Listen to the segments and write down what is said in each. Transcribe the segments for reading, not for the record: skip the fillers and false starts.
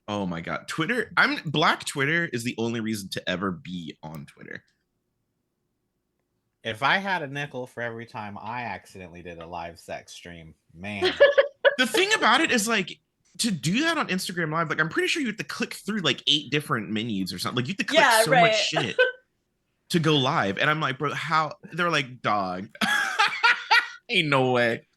Oh my god, Twitter. I'm Black Twitter is the only reason to ever be on Twitter. If I had a nickel for every time I accidentally did a live sex stream, man. The thing about it is like to do that on Instagram Live, like I'm pretty sure you have to click through like 8 different menus or something. Like you have to click Yeah, so much right. shit to go live. And I'm like, bro, how? They're like, dog. Ain't no way.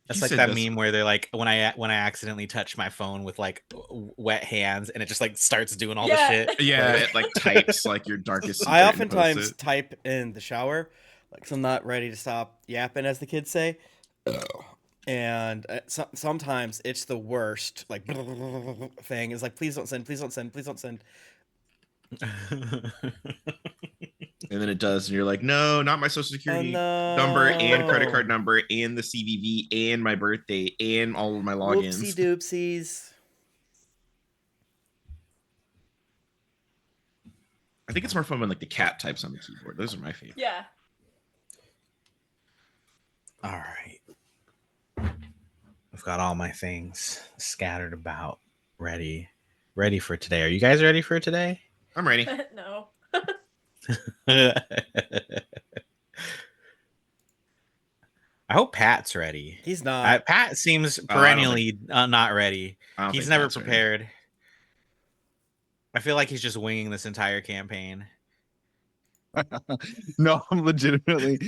That's He like said that this. meme where they're like, when I accidentally touch my phone with like wet hands, and it just like starts doing all the Yeah. shit. Yeah, Like, it like types like your darkest secret. I and posts oftentimes it. type in the shower, like 'cause I'm not ready to stop yapping, as the kids say. And sometimes it's the worst, like thing. Is like, please don't send, please don't send, please don't send. And then it does, and you're like, no, not my social security no. number and credit card number and the CVV and my birthday and all of my logins. Whoopsie doopsies. I think it's more fun when like the cat types on the keyboard. Those are my favorite. Yeah. all right. I've got all my things scattered about, ready for today. Are you guys ready for today? I'm ready. No. I hope Pat's ready. He's not. Pat seems perennially not ready. He's never prepared. Ready. I feel like he's just winging this entire campaign. No, I'm legitimately.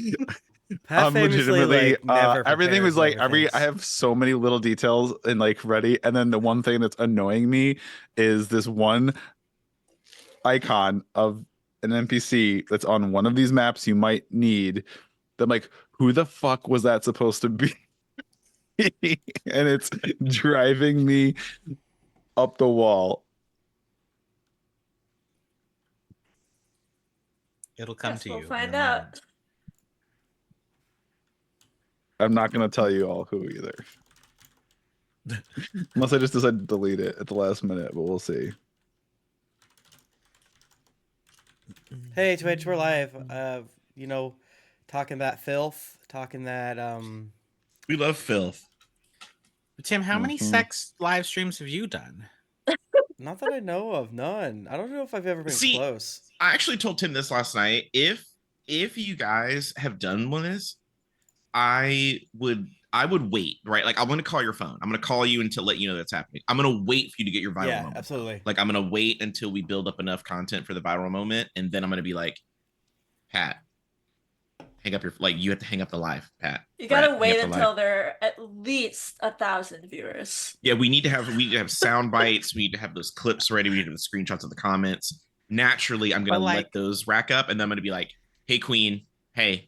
Pat I'm legitimately. like, never everything was like things. I have so many little details and like ready, and then the one thing that's annoying me is this one icon of an NPC that's on one of these maps you might need. That I'm like, who the fuck was that supposed to be? And it's driving me up the wall. It'll come Guess to we'll you. find out. I'm not gonna tell you all who either. Unless I just decide to delete it at the last minute, but we'll see. Hey Twitch, we're live. You know, talking that filth, talking that We love filth. Tim, how many sex live streams have you done? Not that I know of, none. I don't know if I've ever been close. I actually told Tim this last night. If you guys have done one of this, I would wait, right? Like I'm gonna call your phone. I'm gonna call you and to let you know that's happening. I'm gonna wait for you to get your viral moment. Absolutely. Like I'm gonna wait until we build up enough content for the viral moment, and then I'm gonna be like, Pat, hang up your you have to hang up the live, Pat. You gotta wait until there are at least 1,000 viewers. Yeah, we need to have sound bites. We need to have those clips ready. We need to have the screenshots of the comments. Naturally, I'm gonna let those rack up, and then I'm gonna be like, hey Queen, hey.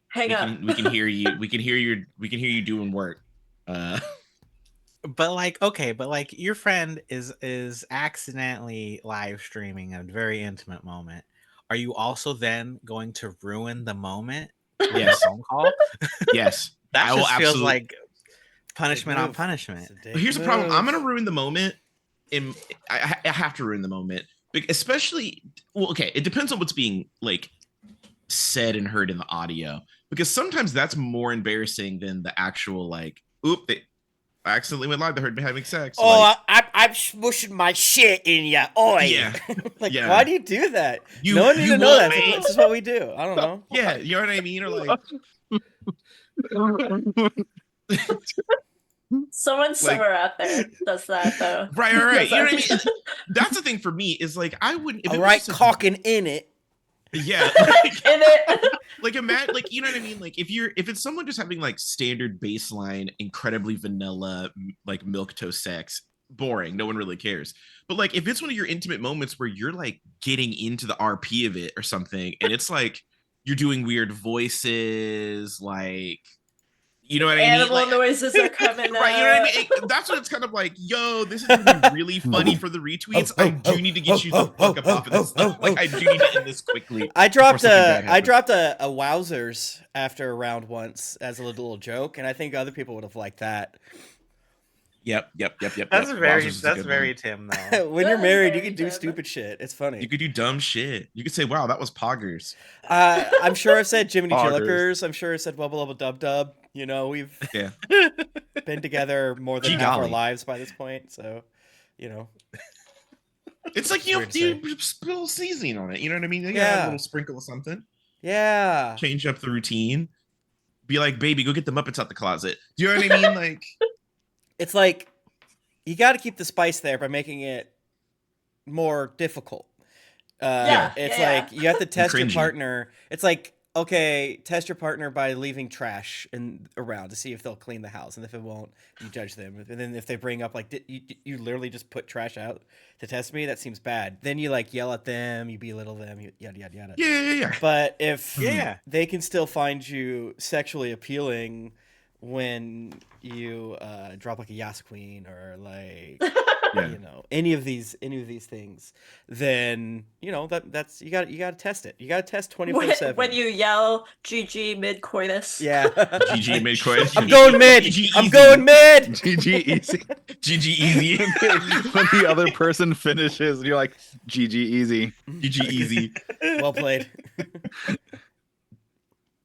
Hang up. We can hear you. We can hear you doing work. But like, okay, but like your friend is accidentally live streaming a very intimate moment. Are you also then going to ruin the moment? Yes. Phone call? Yes. That just feels like punishment on punishment. But here's the problem. I'm gonna ruin the moment. I have to ruin the moment. Especially, well, okay, it depends on what's being like said and heard in the audio. Because sometimes that's more embarrassing than the actual like, oop, I accidentally went live. They heard me having sex. Oh, like, I'm smushing my shit in ya. Oi. Yeah. Like, yeah. Why do you do that? No one need to know that. This is what we do. I don't know. Yeah, you know what I mean? Or like Someone somewhere out there does that though. Right. You know what I mean? That's the thing for me is like I wouldn't. All right, cocking in it. Yeah, in it. Like imagine, like you know what I mean. Like if it's someone just having like standard baseline, incredibly vanilla, like milquetoast sex, boring. No one really cares. But like if it's one of your intimate moments where you're like getting into the RP of it or something, and it's like you're doing weird voices, like. You know what I mean? Animal noises are coming out. Right, you know what I mean? That's what it's kind of like, yo, this is gonna be really funny for the retweets. I do need to get you the fuck up off of this stuff. Like I do need to end this quickly. I dropped a wowzers after a round once as a little joke, and I think other people would have liked that. Yep. That's very Tim though. When you're married, you can do stupid shit. It's funny. You could do dumb shit. You could say, wow, that was poggers. I'm sure I've said Jiminy Jillikers. I'm sure I said wubba lubba dub dub. You know, we've yeah. been together more than Gee half our golly. lives by this point, so you know. It's like, you know, Weird to say. you spill seasoning on it. You know what I mean? You gotta Yeah. have a little sprinkle of something. Yeah. Change up the routine. Be like, baby, go get the Muppets out the closet. Do you know what I mean? Like, It's like you got to keep the spice there by making it more difficult. Yeah, It's yeah. like you have to test your cringy. partner. It's like, okay, test your partner by leaving trash around to see if they'll clean the house, and if it won't, you judge them. And then if they bring up like, you literally just put trash out to test me, that seems bad. Then you like yell at them, you belittle them, yada yada yada. yeah. But if Yeah. they can still find you sexually appealing when you drop like a Yas Queen or like Yeah. you know any of these things, then you know that's you got to test it. You got to test 24/7. When you yell GG mid coitus. yeah. GG mid coitus. I'm going mid. GG I'm easy. going mid. GG easy. GG easy. When the other person finishes, you're like, GG easy. GG easy. Well played.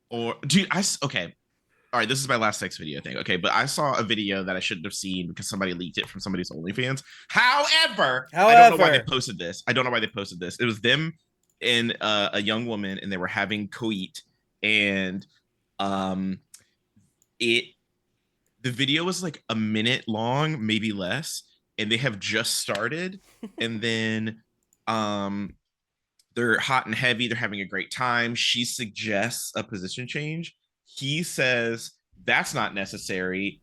Or dude, okay. All right, this is my last sex video, I think. Okay, but I saw a video that I shouldn't have seen because somebody leaked it from somebody's OnlyFans. However, I don't know why they posted this. It was them and a young woman, and they were having coit, and the video was like a minute long, maybe less, and they have just started, and then they're hot and heavy. They're having a great time. She suggests a position change. He says that's not necessary.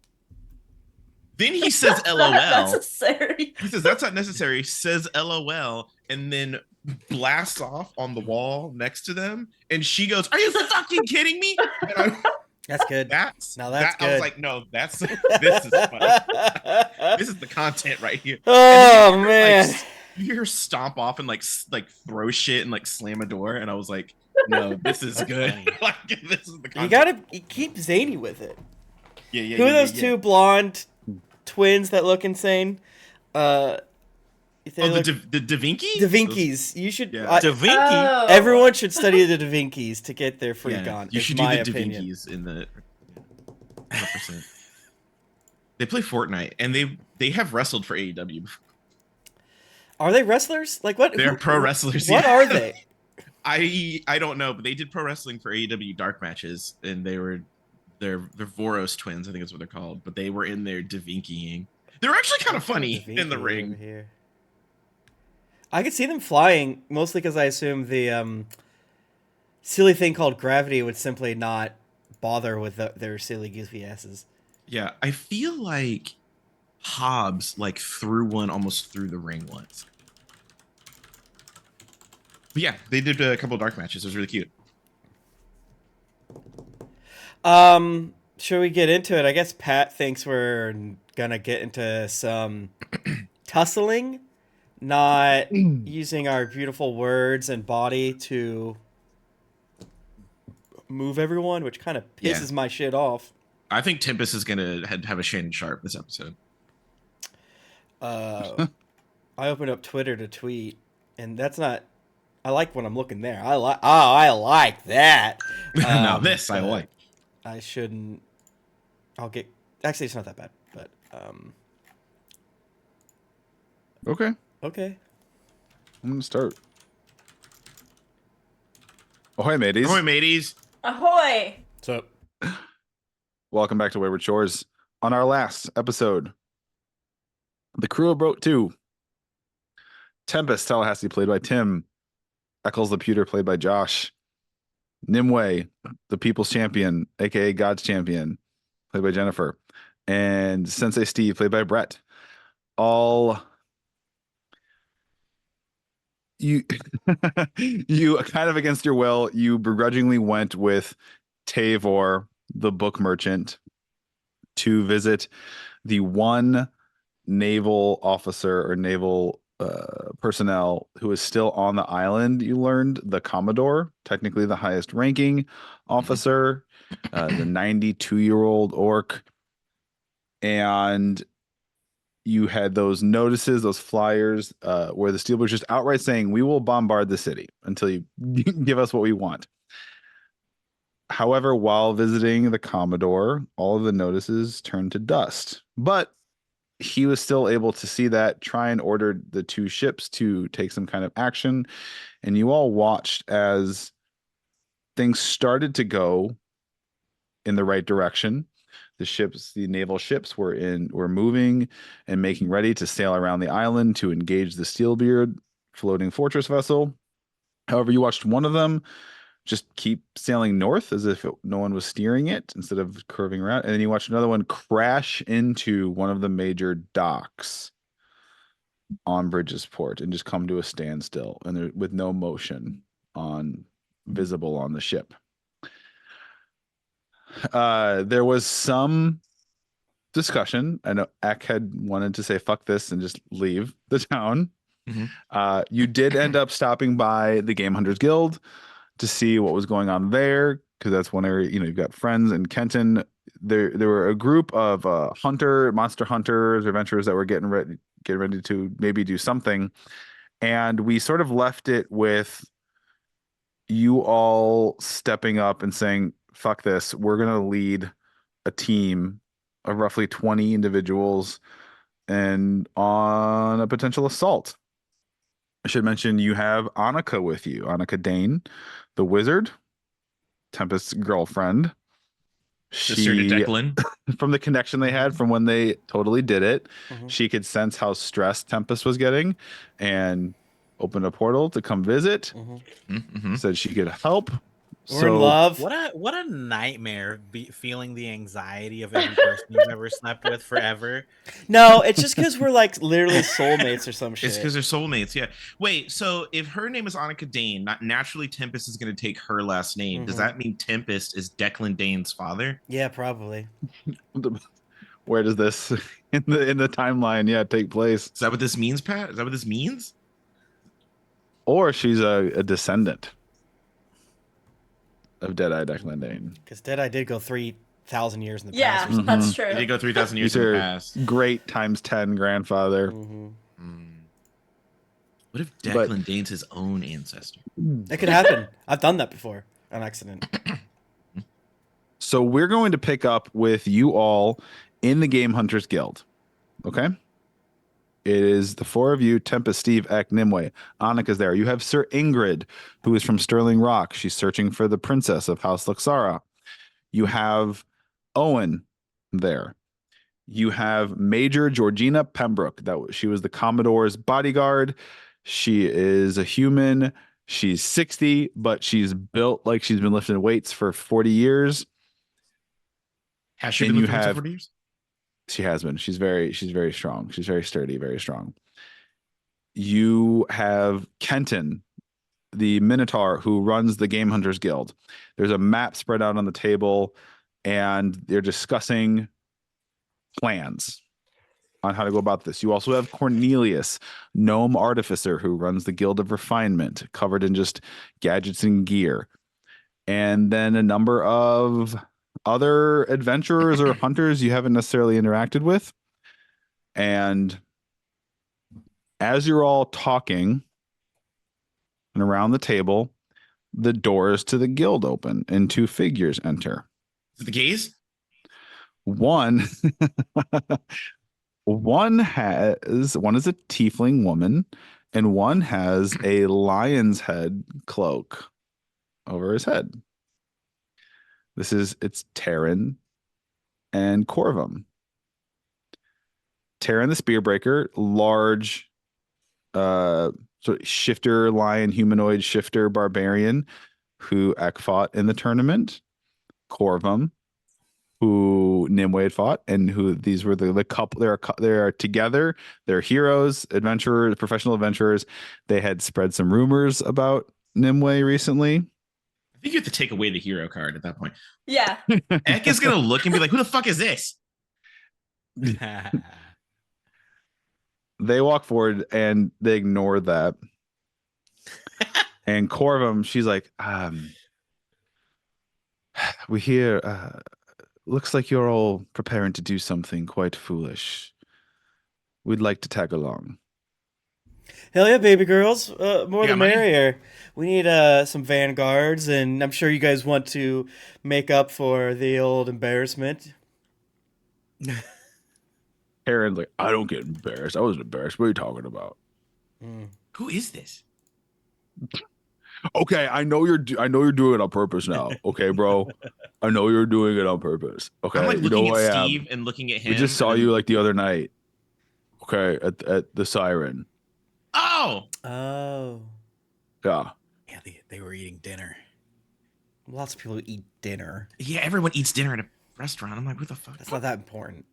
Then he says LOL. Necessary. He says that's not necessary, says LOL, and then blasts off on the wall next to them. And she goes, "Are you fucking kidding me?" And That's good. that's Now that's I was good. like, no, this is funny. This is the content right here. Oh And then man. you hear her stomp off and like throw shit and like slam a door, and I was like, no, this is good. Like, this is the content. You gotta keep zany with it. Yeah. Who are those two blonde twins that look insane? The Da Vinci? Da Vinci's. You should. Yeah. Da Vinci. Oh. Everyone should study the Da Vinci's to get their freak Yeah, on. you is should do my the Da opinion. Vinci's in the 100%. They play Fortnite, and they have wrestled for AEW before. Are they wrestlers? Like what? They're pro wrestlers. What yeah. are they? I don't know, but they did pro wrestling for AEW dark matches, and they're Voros twins, I think is what they're called. But they were in there Da Vinciing. They were actually kind of funny Da Vinci in the over ring. here. I could see them flying, mostly because I assume the silly thing called gravity would simply not bother with their silly goofy asses. Yeah, I feel like Hobbs like threw one almost through the ring once. But yeah, they did a couple of dark matches. It was really cute. Should we get into it? I guess Pat thinks we're gonna get into some tussling, not using our beautiful words and body to move everyone, which kind of pisses my shit off. I think Tempest is gonna have a Shannon Sharp this episode. I opened up Twitter to tweet, and that's not. I like when I'm looking there. I like that. Now this I but like. I shouldn't. I'll get. Actually, it's not that bad. But Okay, okay. I'm gonna start. Ahoy, mateys. Ahoy, mateys. Ahoy! So Welcome back to Wayward Shores. On our last episode, the crew of Boat 2, Tempest Tallahassee, played by Tim, Eccles the Pewter, played by Josh, Nimue, the People's Champion, aka God's Champion, played by Jennifer, and Sensei Steve, played by Brett. All you you kind of against your will, you begrudgingly went with Tavor, the book merchant, to visit the one naval officer or naval personnel who is still on the island. You learned the Commodore, technically the highest ranking officer, the 92-year-old orc, and you had those notices, those flyers, where the Steelbook's just outright saying, "We will bombard the city until you give us what we want." However, while visiting the Commodore, all of the notices turned to dust. But he was still able to see that, try and order the two ships to take some kind of action. And you all watched as things started to go in the right direction. The naval ships were moving and making ready to sail around the island to engage the Steelbeard floating fortress vessel. However, you watched one of them just keep sailing north as if no one was steering it instead of curving around. And then you watched another one crash into one of the major docks on Bridgesport and just come to a standstill, and there, with no motion visible on the ship. There was some discussion. I know Eck had wanted to say fuck this and just leave the town. Mhm. You did end up stopping by the Game Hunters Guild to see what was going on there, because that's one area, you've got friends in Kenton. There were a group of monster hunters, adventurers that were getting ready to maybe do something. And we sort of left it with you all stepping up and saying, fuck this, we're going to lead a team of roughly 20 individuals and on a potential assault. I should mention you have Annika with you, Annika Dane, the wizard, Tempest's girlfriend. Sister to Declan. From the connection they had from when they totally did it, Mhm. she could sense how stressed Tempest was getting and opened a portal to come visit. Mhm. Said she could help. We're in love. What a nightmare feeling the anxiety of every person you've ever slept with forever. No, it's just because we're like literally soulmates or some shit. It's because they're soulmates. Yeah. Wait. So if her name is Annika Dane, not naturally Tempest is going to take her last name. Does Mhm. that mean Tempest is Declan Dane's father? Yeah, probably. Where does this in the timeline take place? Is that what this means, Pat? Is that what this means? Or she's a descendant of Deadeye Declan Dane. Because Deadeye did go 3,000 years in the Yeah, past. Or something. that's He true. did go 3,000 years These in the are past. great times 10 grandfather. Mhm. What if But- Declan Dane's his own ancestor? It could happen. I've done that before on accident. So we're going to pick up with you all in the Game Hunters Guild. Okay? It is the four of you, Tempest, Steve, Eck, Nimue. Annika's there. You have Sir Ingrid, who is from Sterling Rock. She's searching for the princess of House Luxara. You have Owen there. You have Major Georgina Pembroke. She was the Commodore's bodyguard. She is a human. She's 60, but she's built like she's been lifting weights for 40 years. Has she And been you lifting weights for have- 40 years? She has been. She's very strong. She's very sturdy, very strong. You have Kenton, the Minotaur who runs the Game Hunters Guild. There's a map spread out on the table, and they're discussing plans on how to go about this. You also have Cornelius, gnome artificer who runs the Guild of Refinement, covered in just gadgets and gear. And then a number of other adventurers or hunters you haven't necessarily interacted with. And as you're all talking and around the table, the doors to the guild open and two figures enter. Is it the gays? One one is a tiefling woman, and one has a lion's head cloak over his head. It's Taryn and Corvum. Taryn the Spearbreaker, large sort of shifter, lion, humanoid shifter, barbarian who Eck fought in the tournament. Corvum, who Nimue had fought, and who these were the couple. They are together. They're heroes, adventurers, professional adventurers. They had spread some rumors about Nimue recently. I think you have to take away the hero card at that point. Yeah. Eck is going to look and be like, who the fuck is this? They walk forward and they ignore that. And Corvum, she's like, we hear, looks like you're all preparing to do something quite foolish. We'd like to tag along. Hell yeah, baby girls. More You the got money? merrier. We need some vanguards, and I'm sure you guys want to make up for the old embarrassment. Aaron's like, I don't get embarrassed. I wasn't embarrassed. What are you talking about? Mm. Who is this? Okay, I know you're doing it on purpose now. Okay, bro. I know you're doing it on purpose. Okay, I'm like you know looking who at I am. Steve and looking at him. We just saw and you then- like the other night. Okay, at the Siren. Oh, Oh. Yeah. Yeah, they were eating dinner. Lots of people eat dinner. yeah. Everyone eats dinner at a restaurant. I'm like, what the fuck? That's not that important.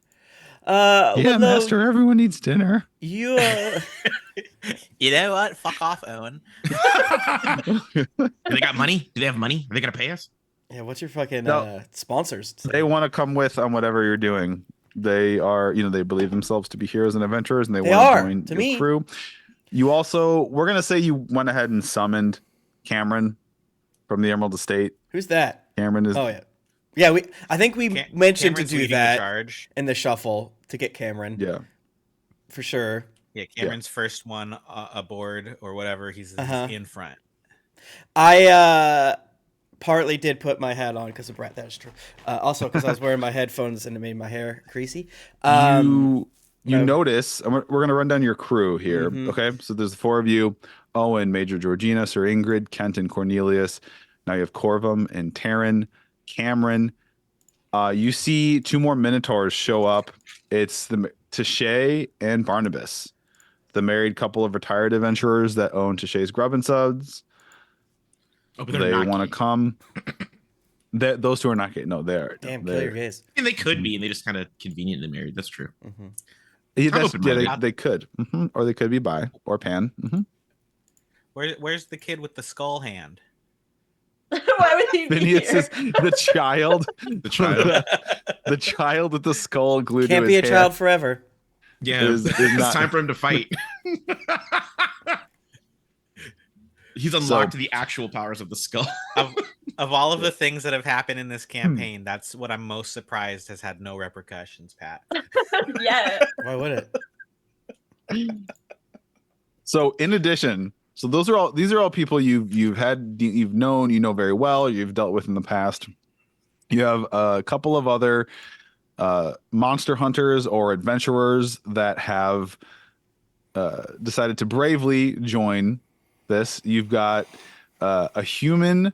Yeah, Well, though, master, everyone eats dinner. you You know what? Fuck off, Owen. Do they got money? Do they have money? Are they gonna pay us? yeah, what's your fucking No. sponsors? They want to come with on whatever you're doing. They are, they believe themselves to be heroes and adventurers, and they They want are, to join to your me. crew. You also, we're gonna say you went ahead and summoned Cameron from the Emerald Estate. Who's that? Cameron is Oh yeah. Yeah, I think we mentioned Cameron's to do leading the that charge. in the shuffle to get Cameron. yeah. For sure. Yeah, Cameron's first one aboard or whatever. He's in front. I partly did put my hat on because of Brett. That's true. Also because I was wearing my headphones and it made my hair greasy. You no. notice, and we're gonna run down your crew here. Mhm. Okay, so there's the four of you: Owen, Major Georgina, Sir Ingrid, Kent, and Cornelius. Now you have Corvum and Taryn, Cameron. You see two more Minotaurs show up. It's the Tashay and Barnabas, the married couple of retired adventurers that own Tashay's Grub and Suds. Oh, but They they're not want to gay. come. Those two are not gay. No, they're. Damn, no, kill your they're gays. And they could be, and they just kind of conveniently married. That's true. Mm-hmm. yeah, I'm open-minded. they could. Or they could be bi or pan. Where's the kid with the skull hand? Why would he be Phineas here? is the child. The child. The child with the skull glued Can't to be a his hair. child forever. Yeah, Is it's not- time for him to fight. He's unlocked the actual powers of the skull. Of all of the things that have happened in this campaign, that's what I'm most surprised has had no repercussions, Pat. Yeah. Why would it? So in addition, so these are all people you've known, very well, you've dealt with in the past. You have a couple of other monster hunters or adventurers that have decided to bravely join this. You've got a human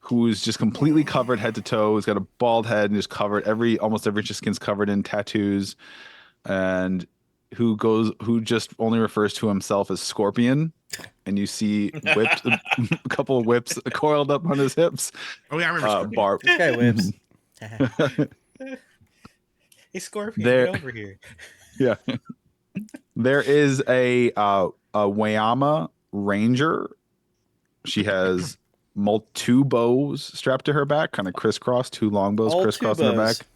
who's just completely covered head to toe. He's got a bald head and just covered almost every inch of skin's covered in tattoos, and who just only refers to himself as Scorpion. And you see whips, a couple of whips coiled up on his hips. Oh yeah, I remember. Scorpion. Barb. This guy whips. Hey, Scorpion, There- get over here. Yeah. There is a Wayama Ranger. She has two bows strapped to her back, kind of crisscross, two long bows All crisscrossed two on her bows. back.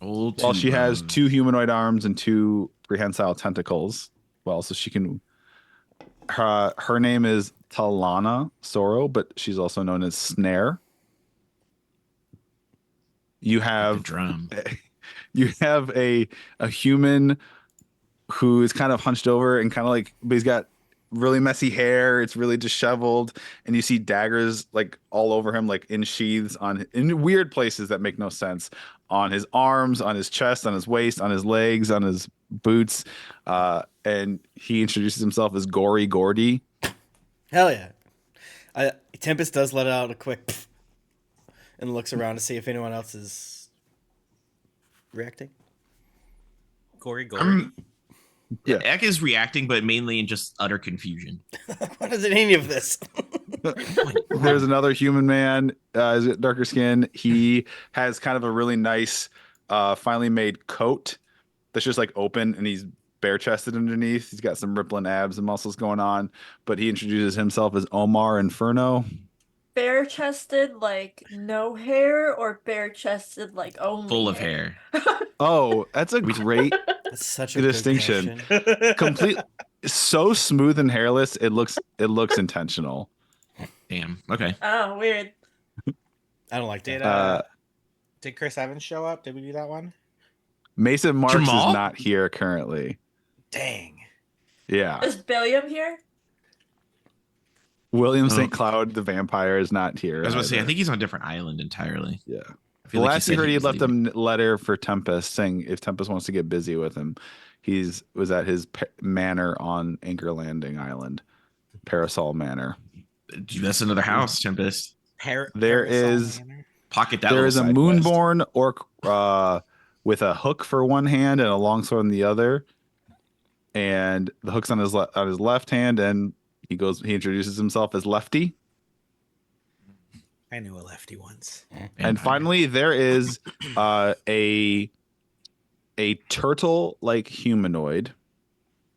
Old Well, she has T-Bone. two humanoid arms and two prehensile tentacles. Well, so she can. Her name is Talana Soro, but she's also known as Snare. You The have drum. you have a human who is kind of hunched over and kind of like, but he's got really messy hair. It's really disheveled, and you see daggers like all over him, like in sheaths in weird places that make no sense, on his arms, on his chest, on his waist, on his legs, on his boots. And he introduces himself as Gory Gordy. Hell yeah. Tempest does let out a quick pff and looks around to see if anyone else is reacting. Gory. Yeah. Ek is reacting, but mainly in just utter confusion. What is in any of this? There's another human man, he's got darker skin. He has kind of a really nice, finely made coat that's just like open, and he's bare chested underneath. He's got some rippling abs and muscles going on, but he introduces himself as Omar Inferno. Bare chested, like no hair, or bare chested, like only Full of hair. Oh, that's a great That's such a Good good distinction. question. complete, so smooth and hairless. It looks intentional. Damn. Okay. Oh, weird. I don't like Did that. did Chris Evans show up? Did we do that one? Mason Marks Jamal? is not here currently. Dang. Yeah. Is Billiam here? William Oh. St. Cloud, the vampire, is not here. I was going to say, I either. think he's on a different island entirely. Yeah. I feel The like last you said heard, he had was left leaving. a letter for Tempest saying if Tempest wants to get busy with him, was at his manor on Anchor Landing Island, Parasol Manor. That's another house, Tempest. There Parasol is- Manor? Pocket that There little is a side quest. Moonborn orc with a hook for one hand and a longsword on the other, and the hook's on his left hand, and he introduces himself as Lefty. I knew a lefty once. And Vampire. finally, there is a turtle-like humanoid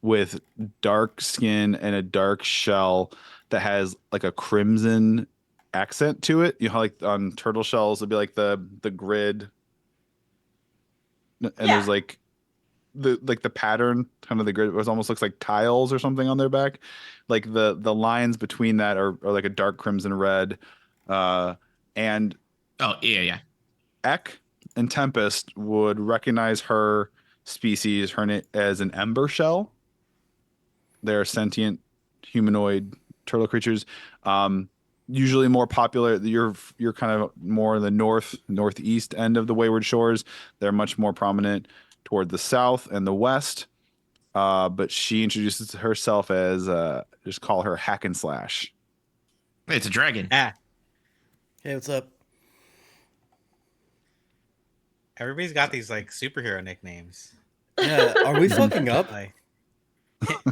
with dark skin and a dark shell that has like a crimson accent to it. You know how like on turtle shells it'd be like the grid, and there's like the pattern, kind of the grid. It almost looks like tiles or something on their back. Like the lines between that are like a dark crimson red. And Oh, yeah. Ek and Tempest would recognize her species, as an ember shell. They're sentient humanoid turtle creatures. Usually more popular. You're kind of more in the northeast end of the Wayward Shores. They're much more prominent toward the south and the west. But she introduces herself as just call her Hack and Slash. Hey, it's a dragon. Ah, Hey, what's up? everybody's got these like superhero nicknames. Yeah, are we fucking up? Like,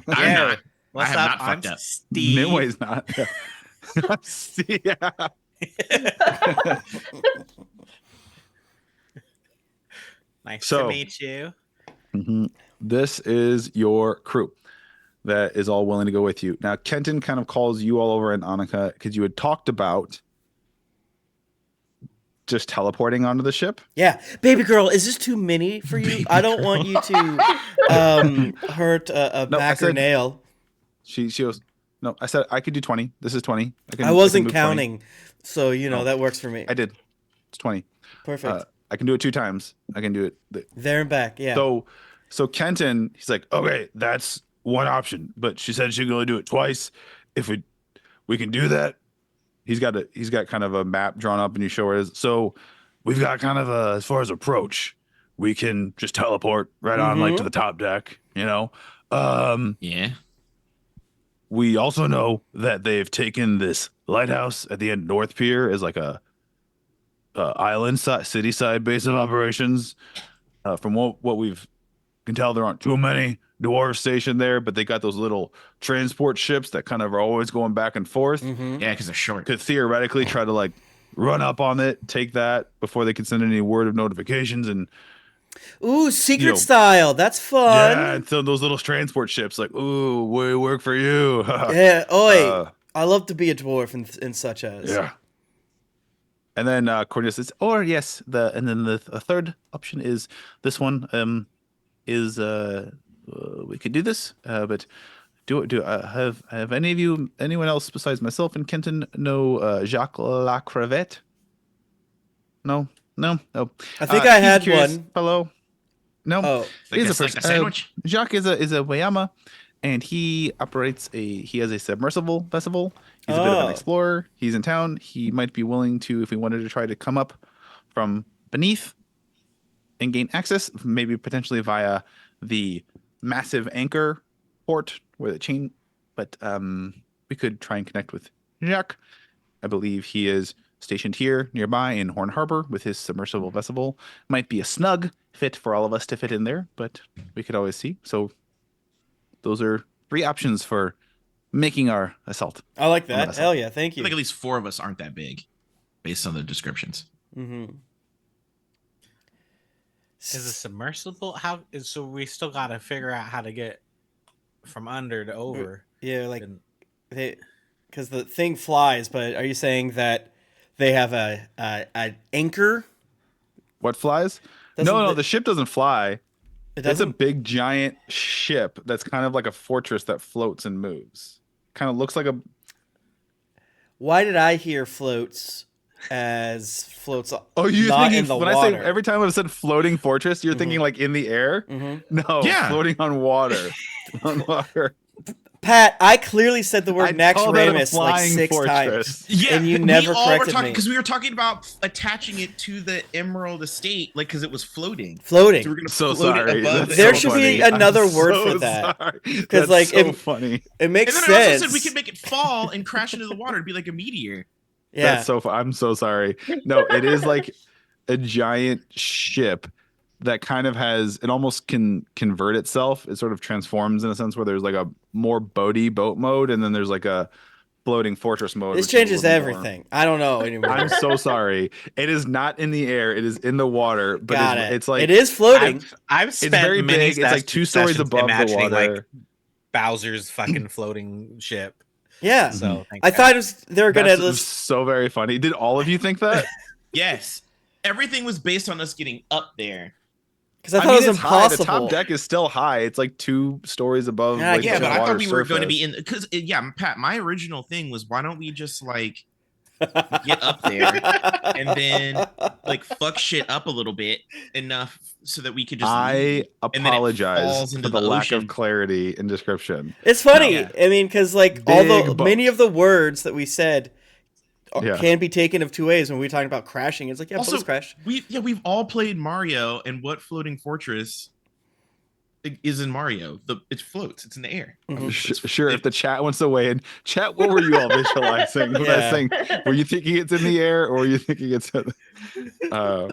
I'm yo, not. what's have up? not I'm fucked up. Steve. Nimway's not. Yeah. Nice So- to meet you. Mhm. This is your crew that is all willing to go with you. Now, Kenton kind of calls you all over, and Annika, because you had talked about just teleporting onto the ship. Yeah, baby girl, is this too many for you? I don't want you to hurt a No, I back or said- nail. She goes, no, I said I could do 20. This is 20. I wasn't move 20. counting, so Oh. that works for me. I did. It's 20. Perfect. I can do it 2 times. I can do it. There and back. Yeah. So Kenton, he's like, okay, that's one option, but she said she can only do it twice. If we can do that, he's got kind of a map drawn up, and you show where it is. So we've got kind of as far as approach, we can just teleport right on like to the top deck, Yeah. We also know that they've taken this lighthouse at the end North Pier as like a island city side base of operations. From what we've can tell, there aren't too many dwarves stationed there, but they got those little transport ships that kind of are always going back and forth. Mhm. Yeah, because they're short. Could theoretically try to like run up on it, take that before they can send any word of notifications, and Ooh, secret You know, style. That's fun. yeah, and so those little transport ships, like, ooh, we work for you. Yeah. Oi, Uh, I love to be a dwarf in such as. Yeah. And then Cornelius says, "Or yes, and then the third option is this one. We could do this, but have anyone else besides myself and Kenton know Jacques Lacravette? No. I think He's I a had curious one. fellow. No, Oh, Like he's a, a first. like a sandwich. Jacques is a Wayama, and he has a submersible vessel. He's a bit of an Oh. explorer. He's in town. He might be willing to, if we wanted to try to come up from beneath and gain access, maybe potentially via the massive anchor port where the chain. But we could try and connect with Jacques. I believe he is stationed here nearby in Horn Harbor with his submersible vessel. Might be a snug fit for all of us to fit in there, but we could always see. So those are 3 options for making our assault. I like On the that. vessel. Hell yeah. Thank I you. think at least 4 of us aren't that big, based on the descriptions. Mm-hmm. Is a submersible? How is so? We still got to figure out how to get from under to over. Yeah, like And because the thing flies, but are you saying that they have an anchor? What flies? Doesn't No, the- the ship doesn't fly. It It's a doesn't. big giant ship that's kind of like a fortress that floats and moves. Kind of looks like a Why did I hear floats as floats? Oh, you're not thinking in the when water. I say every time I've said floating fortress, you're thinking like in the air? Mhm. No, Yeah. floating on water. On water. Pat, I clearly said the word I Nax called it a Ramus like flying 6 times. fortress. Yeah, And you never we all were corrected talking me. because we were talking about attaching it to the Emerald Estate, like because it was floating. Floating. So we're gonna So float sorry. it above. That's There so should funny. be another I'm word so for that. sorry. 'Cause, That's like, so it- funny. It And makes then I sense. also said we could make it fall and crash into the water. It'd be like a meteor. Yeah. That's so I'm so sorry. No, it is like a giant ship that kind of has it almost can convert itself. It sort of transforms in a sense where there's like a more boaty boat mode, and then there's like a floating fortress mode. This which is a changes little more- everything. I don't know anymore. I'm so sorry. It is not in the air. It is in the water. But Got it's like it is floating. I've spent very many big. It's like 2 stories sessions above the imagining, like, water. Bowser's fucking floating ship. Yeah. So thank I God. thought it was, they were gonna That's list. so very funny. Did all of you think that? Yes, everything was based on us getting up there. Because I thought it was it's high. The impossible. top deck is still high. It's like 2 stories above. Yeah, I like, get the Yeah, but I water thought we were going to surface. be in because yeah, Pat. My original thing was why don't we just like get up there and then like fuck shit up a little bit enough so that we could just. I leave. And then it apologize falls for into the the lack ocean. of clarity in description. It's funny. Yeah. I mean, because like Big many boat. of the words that we said Yeah. can be taken of 2 ways when we talking about crashing. It's like, yeah, Also, boats crash. we've all played Mario, and what floating fortress is in Mario? It floats. It's in the air. Mhm. Sure, if the chat wants to weigh in, chat, what were you all visualizing? Was I Yeah. saying, were you thinking it's in the air, or were you thinking it's in I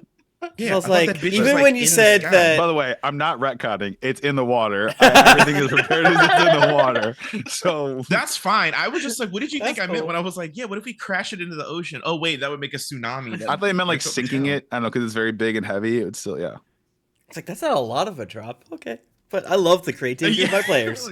was thought like, that bitch was, even like, when you in the said sky. that- By the way, I'm not retconning. It's in the water. Everything is prepared as it's in the water. So That's fine. I was just like, what did you think That's I meant cool. when I was like, yeah, what if we crash it into the ocean? Oh, wait, that would make a tsunami. I thought it meant like That's what sinking we it. I don't know, because it's very big and heavy. It's still, yeah. It's like, that's not a lot of a drop. Okay. But I love the creativity of my Yeah. players.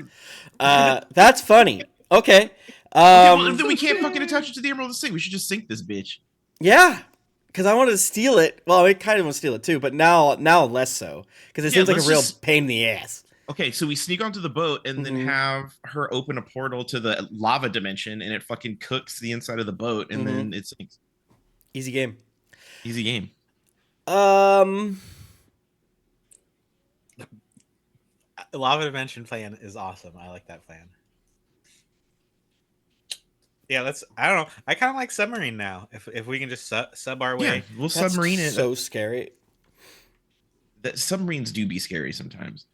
That's funny. Okay. Okay, well, then we can't fucking attach it to the Emerald Estate. We should just sink this bitch. Yeah. Because I wanted to steal it. Well, I kind of want to steal it too, but now less so. Because it Yeah, seems like a let's real just- pain in the ass. Okay, so we sneak onto the boat and then Mhm. have her open a portal to the lava dimension, and it fucking cooks the inside of the boat, and then it's like, Easy game. easy game. Lava Dimension plan is awesome. I like that plan. Yeah, let's. I don't know. I kind of like submarine now. If we can just sub our Yeah, way. we'll That's submarine it. so scary. That submarines do be scary sometimes.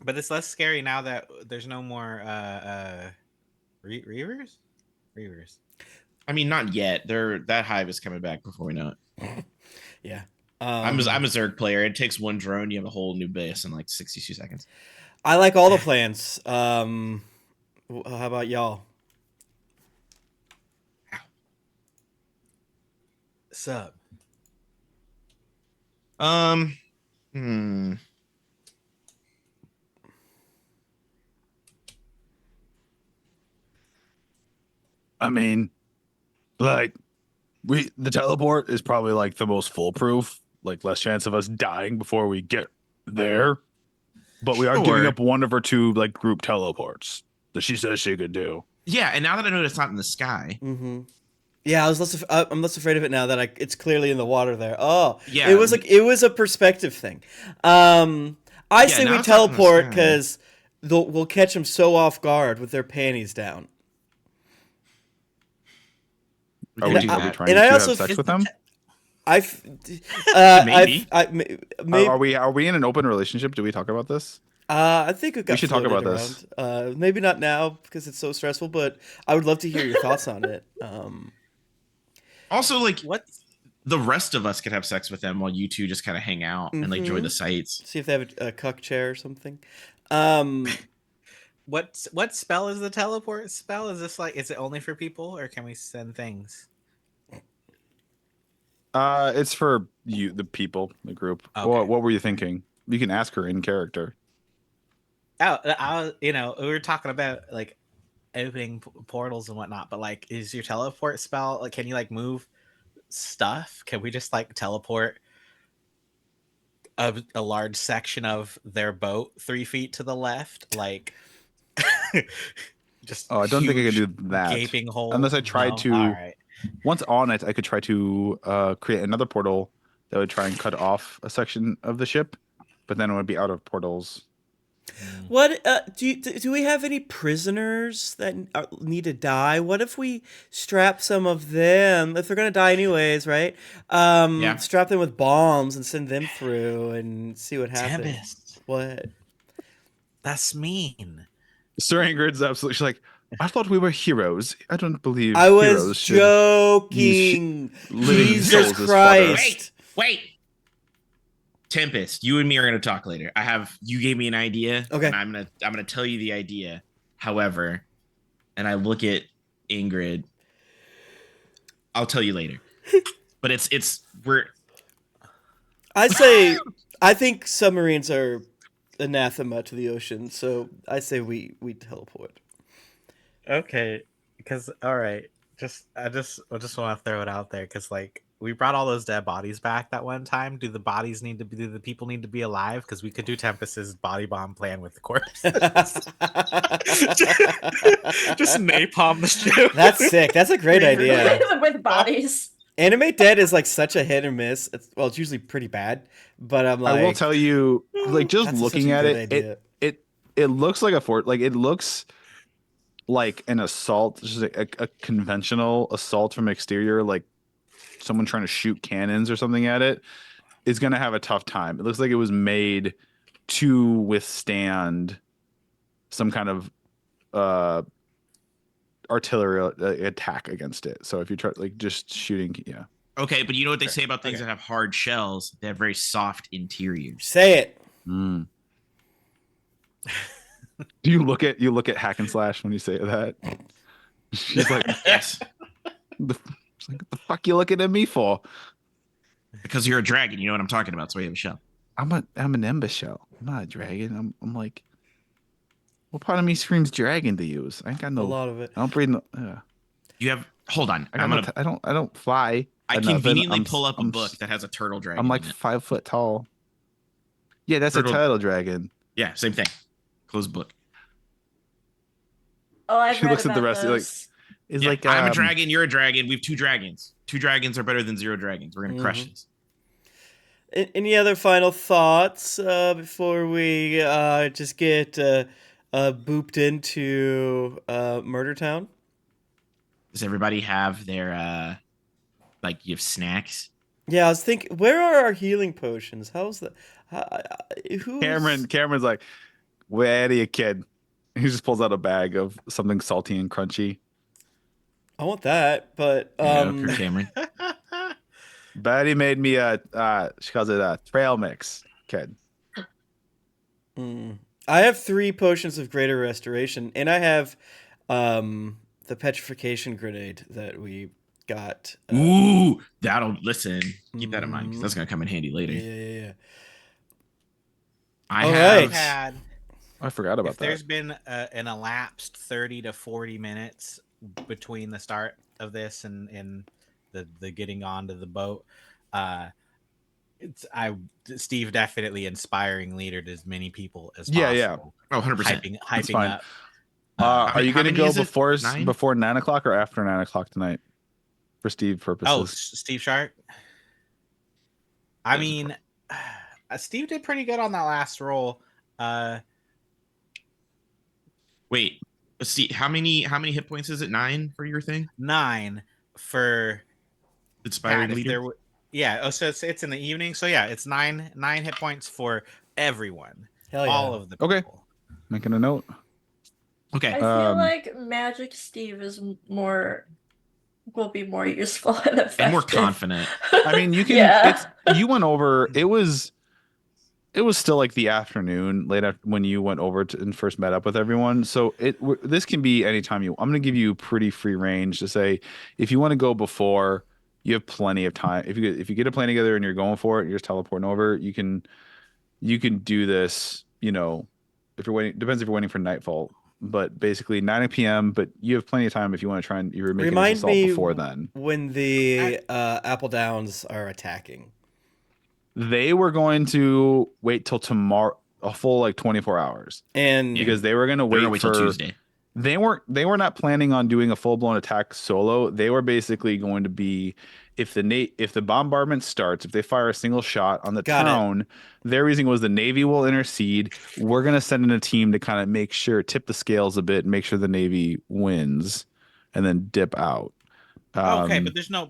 But it's less scary now that there's no more reavers. Reavers. I mean, not yet. That hive is coming back before we know it. Yeah. I'm a Zerg player. It takes one drone. You have a whole new base in like 62 seconds. I like all the plans. How about y'all? Sub. Hmm. I mean, like, the teleport is probably like the most foolproof, like less chance of us dying before we get there. But we are giving Sure. up one of our 2 like group teleports that she says she could do. Yeah, and now that I know it's not in the sky. Mm-hmm. Yeah, I'm less afraid of it now that it's clearly in the water there. Oh, Yeah, it was a perspective thing. I say now we it's not in the teleport sky. because we'll catch them so off guard with their panties down. We Are can we, do are we that. trying And to I have also- sex Is with the them? Maybe. Maybe. Are we in an open relationship? Do we talk about this? I think it got should talk floated about this. around. Maybe not now because it's so stressful, but I would love to hear your thoughts on it. Also, like, What? the rest of us could have sex with them while you two just kind of hang out and like enjoy Mhm. the sights. See if they have a cuck chair or something. What spell is the teleport spell? Is this like? Is it only for people, or can we send things? It's for you, the people, the group. Okay. What were you thinking? You can ask her in character. Oh, we were talking about like opening portals and whatnot, but like, is your teleport spell like? Can you like move stuff? Can we just like teleport a large section of their boat 3 feet to the left? Like, just Oh, I don't think I huge can do that. gaping hole. Unless I tried No? to- All right. Once on it, I could try to create another portal that would try and cut off a section of the ship, but then it would be out of portals. What do we have any prisoners that need to die? What if we strap some of them, if they're gonna die anyways, right? Yeah. Strap them with bombs and send them through and see what happens. Tempest. What? That's mean. Sir Ingrid's absolutely. She's like, I thought we were heroes. I don't believe I heroes was should joking. living Jesus souls as fodder. Christ. Wait. Tempest, you and me are gonna talk later. You gave me an idea. Okay. And I'm gonna tell you the idea. However, and I look at Ingrid. I'll tell you later. But I think submarines are anathema to the ocean, so I say we teleport. Okay, because all right, I just want to throw it out there because like we brought all those dead bodies back that one time. Do the people need to be alive? Because we could do Tempest's body bomb plan with the corpse. Just napalm the ship. That's sick. That's a great idea. With bodies. Animate Dead is like such a hit or miss. It's usually pretty bad, but I'm like, I will tell you, like just that's looking such a at good it, idea. it looks like a fort. Like it looks like an assault, just a conventional assault from exterior, like someone trying to shoot cannons or something at it is going to have a tough time. It looks like it was made to withstand some kind of artillery attack against it. So if you try like just shooting, yeah. okay, but you know what they say about things that have hard shells? They have very soft interiors. Say it. Mm. Do you look at Hack and Slash when you say that? She's like, Yes. She's like, what the fuck you looking at me for? Because you're a dragon, you know what I'm talking about. So you have a shell. I'm an ember shell. I'm not a dragon. I'm like, what part of me screams dragon to use? I ain't got A no. lot of it. I don't breathe. No, You have hold on. I don't fly. I nothing. conveniently I'm- pull up a I'm book that has a turtle dragon. I'm like in it. 5 foot tall. Yeah, that's Turtle- a turtle dragon. Yeah, same thing. Close book. Oh, I've She read looks at the about rest of, like, those. It's Yeah, like I'm a dragon, you're a dragon. We have 2 dragons. 2 dragons are better than 0 dragons. We're gonna crush Mhm. this. Any other final thoughts before we just get booped into Murder Town? Does everybody have their like you have snacks? Yeah, I was thinking, where are our healing potions? How's that? Who's... Cameron's like, where are you, kid? He just pulls out a bag of something salty and crunchy. I want that, but For Cameron. Betty made me she calls it a trail mix, kid. I have 3 potions of greater restoration, and I have the petrification grenade that we got. Ooh, that'll listen. Keep that in mind because that's gonna come in handy later. Yeah. I All have right. Had I forgot about if there's that. been an elapsed 30 to 40 minutes between the start of this and the getting onto the boat, Steve definitely inspiring leader to as many people as possible. Yeah. Oh, 100%. Hyping fine. up. Are you how gonna many go is it? before 9? 9 o'clock or after 9 o'clock tonight for Steve purposes? Oh, Steve Sharp. I mean, Steve did pretty good on that last roll. Wait, let's see. How many hit points is it? 9 for your thing? 9 for Inspiring God, if leader. there were, yeah. Oh, so it's in the evening. So yeah, it's 9 hit points for everyone. Hell yeah. All of the Okay. people. Making a note. Okay. I feel Um, like Magic Steve will be more useful and effective. And more confident. I mean, you can. Yeah. You went over. It was still like the afternoon, late after when you went over and first met up with everyone. So this can be anytime you. I'm going to give you pretty free range to say if you want to go before, you have plenty of time. If you get a plan together and you're going for it, you're just teleporting over. You can do this. You know, if you're waiting, depends if you're waiting for nightfall. But basically 9 p.m. But you have plenty of time if you want to try and you're making an Remind assault me before then. when the Apple Downs are attacking. They were going to wait till tomorrow, a full like 24 hours, And because they were going to We're gonna wait wait till for Tuesday. they were not planning on doing a full blown attack solo. They were basically going to be if the bombardment starts, if they fire a single shot on the Got it. town, their reasoning was the Navy will intercede. We're gonna send in a team to kind of make sure tip the scales a bit, make sure the Navy wins, and then dip out. Okay,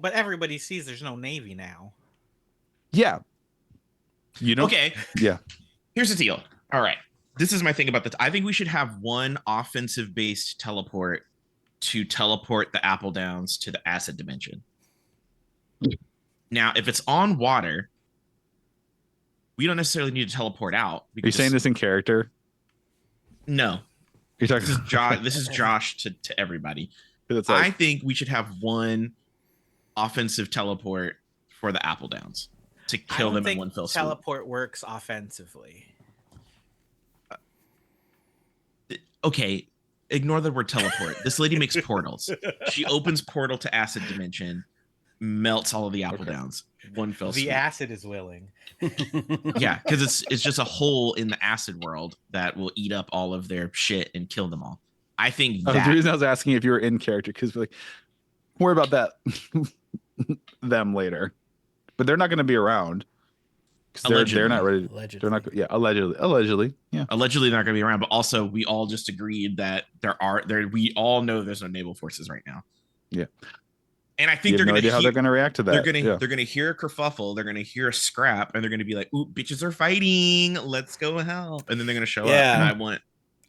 but everybody sees there's no Navy now. Yeah. You know. Okay. Yeah. Here's the deal. All right. This is my thing about this. I think we should have one offensive based teleport to teleport the Apple Downs to the acid dimension. Now, if it's on water, we don't necessarily need to teleport out. Are you saying this in character? No. You're talking. This is Josh to everybody. It's I think we should have one offensive teleport for the Apple Downs to kill them in one fell swoop. Teleport works offensively. Okay, ignore the word teleport. This lady makes portals. She opens portal to acid dimension, melts all of the Apple Downs. One fell swoop. The acid is willing. Yeah, because it's just a hole in the acid world that will eat up all of their shit and kill them all. I think the reason I was asking if you were in character, because we're like, worry about that them later, but they're not going to be around because they're not ready. Allegedly. They're not. Yeah, allegedly. Yeah, allegedly they're not going to be around. But also, we all just agreed that we all know there's no naval forces right now. Yeah, and I think they're going to how they're going to react to that. They're going to hear a kerfuffle. They're going to hear a scrap, and they're going to be like, "Ooh, bitches are fighting. Let's go help!" And then they're going to show up. And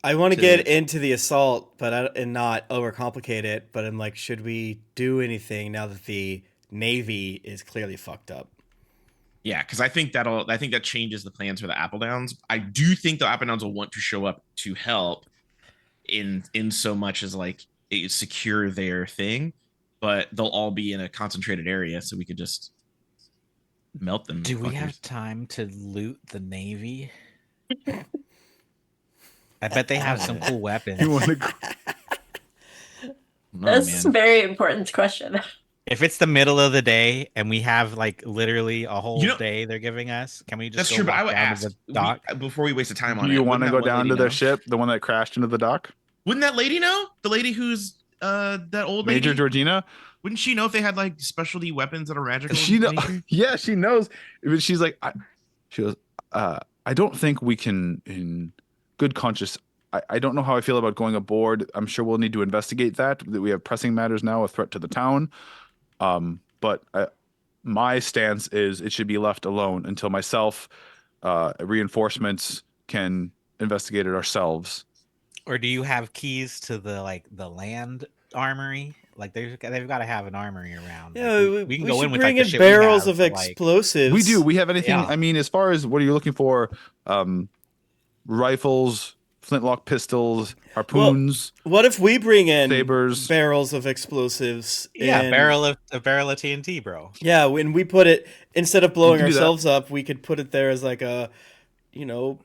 I want to get into the assault, and not overcomplicate it. But I'm like, should we do anything now that the Navy is clearly fucked up? Yeah, because I think that changes the plans for the Apple Downs. I do think the Apple Downs will want to show up to help in so much as like secure their thing, but they'll all be in a concentrated area, so we could just melt them. Do we have time to loot the Navy? I bet they have some cool weapons. You want to? That's a very important question. If it's the middle of the day and we have like literally a whole day they're giving us, can we just that's true, but I would ask the dock? before we waste the time on it. Do you want to go down to their ship, the one that crashed into the dock? Wouldn't that lady know? The lady who's that old lady? Major Georgina? Wouldn't she know if they had like specialty weapons that are magical? She yeah, she knows. But she's like, she goes, I don't think we can, in good conscience. I don't know how I feel about going aboard. I'm sure we'll need to investigate that we have pressing matters now, a threat to the town. But my stance is it should be left alone until myself, reinforcements can investigate it ourselves. Or do you have keys to the land armory? Like they've got to have an armory around. Yeah, like we can go in with bring like, in the barrels of explosives. We do. We have anything. Yeah. I mean, as far as what are you looking for? Rifles, flintlock pistols, harpoons. Well, what if we bring in sabers, barrels of explosives? Yeah, a barrel of TNT, bro. Yeah, when we put it, instead of blowing ourselves up, we could put it there as like a,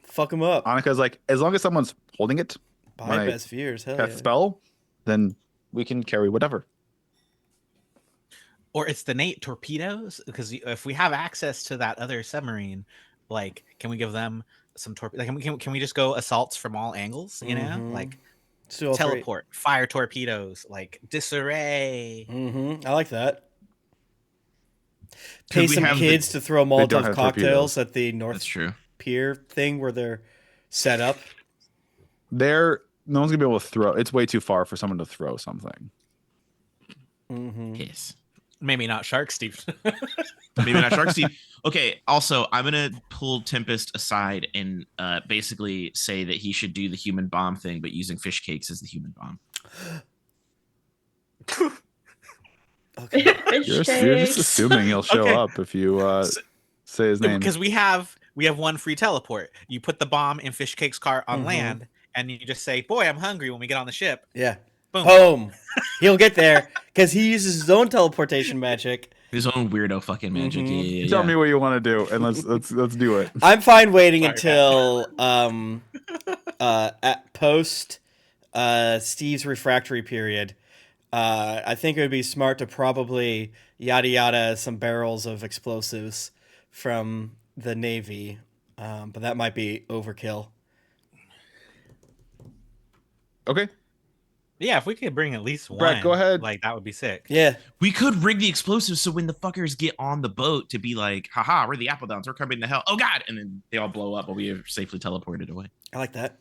fuck them up. Annika's like, as long as someone's holding it, buy best fears, hell cast spell, then we can carry whatever. Or it's the Nate torpedoes, because if we have access to that other submarine, like, can we give them some torpedoes? Like, can we just go assaults from all angles? You know, like teleport, fire torpedoes, like disarray. I like that. Pay some kids to throw Molotov cocktails at the North Pier thing where they're set up. No one's gonna be able to throw. It's way too far for someone to throw something. Yes. Maybe not Shark Steve. Maybe not Shark Steve. Okay. Also, I'm gonna pull Tempest aside and basically say that he should do the human bomb thing, but using fish cakes as the human bomb. Okay. You're just assuming he'll show up if you say his name. Because we have one free teleport. You put the bomb in Fish Cake's cart on land, and you just say, "Boy, I'm hungry." When we get on the ship, yeah, boom. He'll get there because he uses his own teleportation magic. His own weirdo fucking magic. Yeah. Tell me what you want to do, and let's do it. I'm fine waiting until at post Steve's refractory period. I think it would be smart to probably yada some barrels of explosives from the Navy, but that might be overkill. Okay. Yeah, if we could bring at least one, Brett, go ahead. Like that would be sick. Yeah. We could rig the explosives so when the fuckers get on the boat to be like, haha, we're the apple downs, we're coming to hell. Oh god, and then they all blow up, but we are safely teleported away. I like that.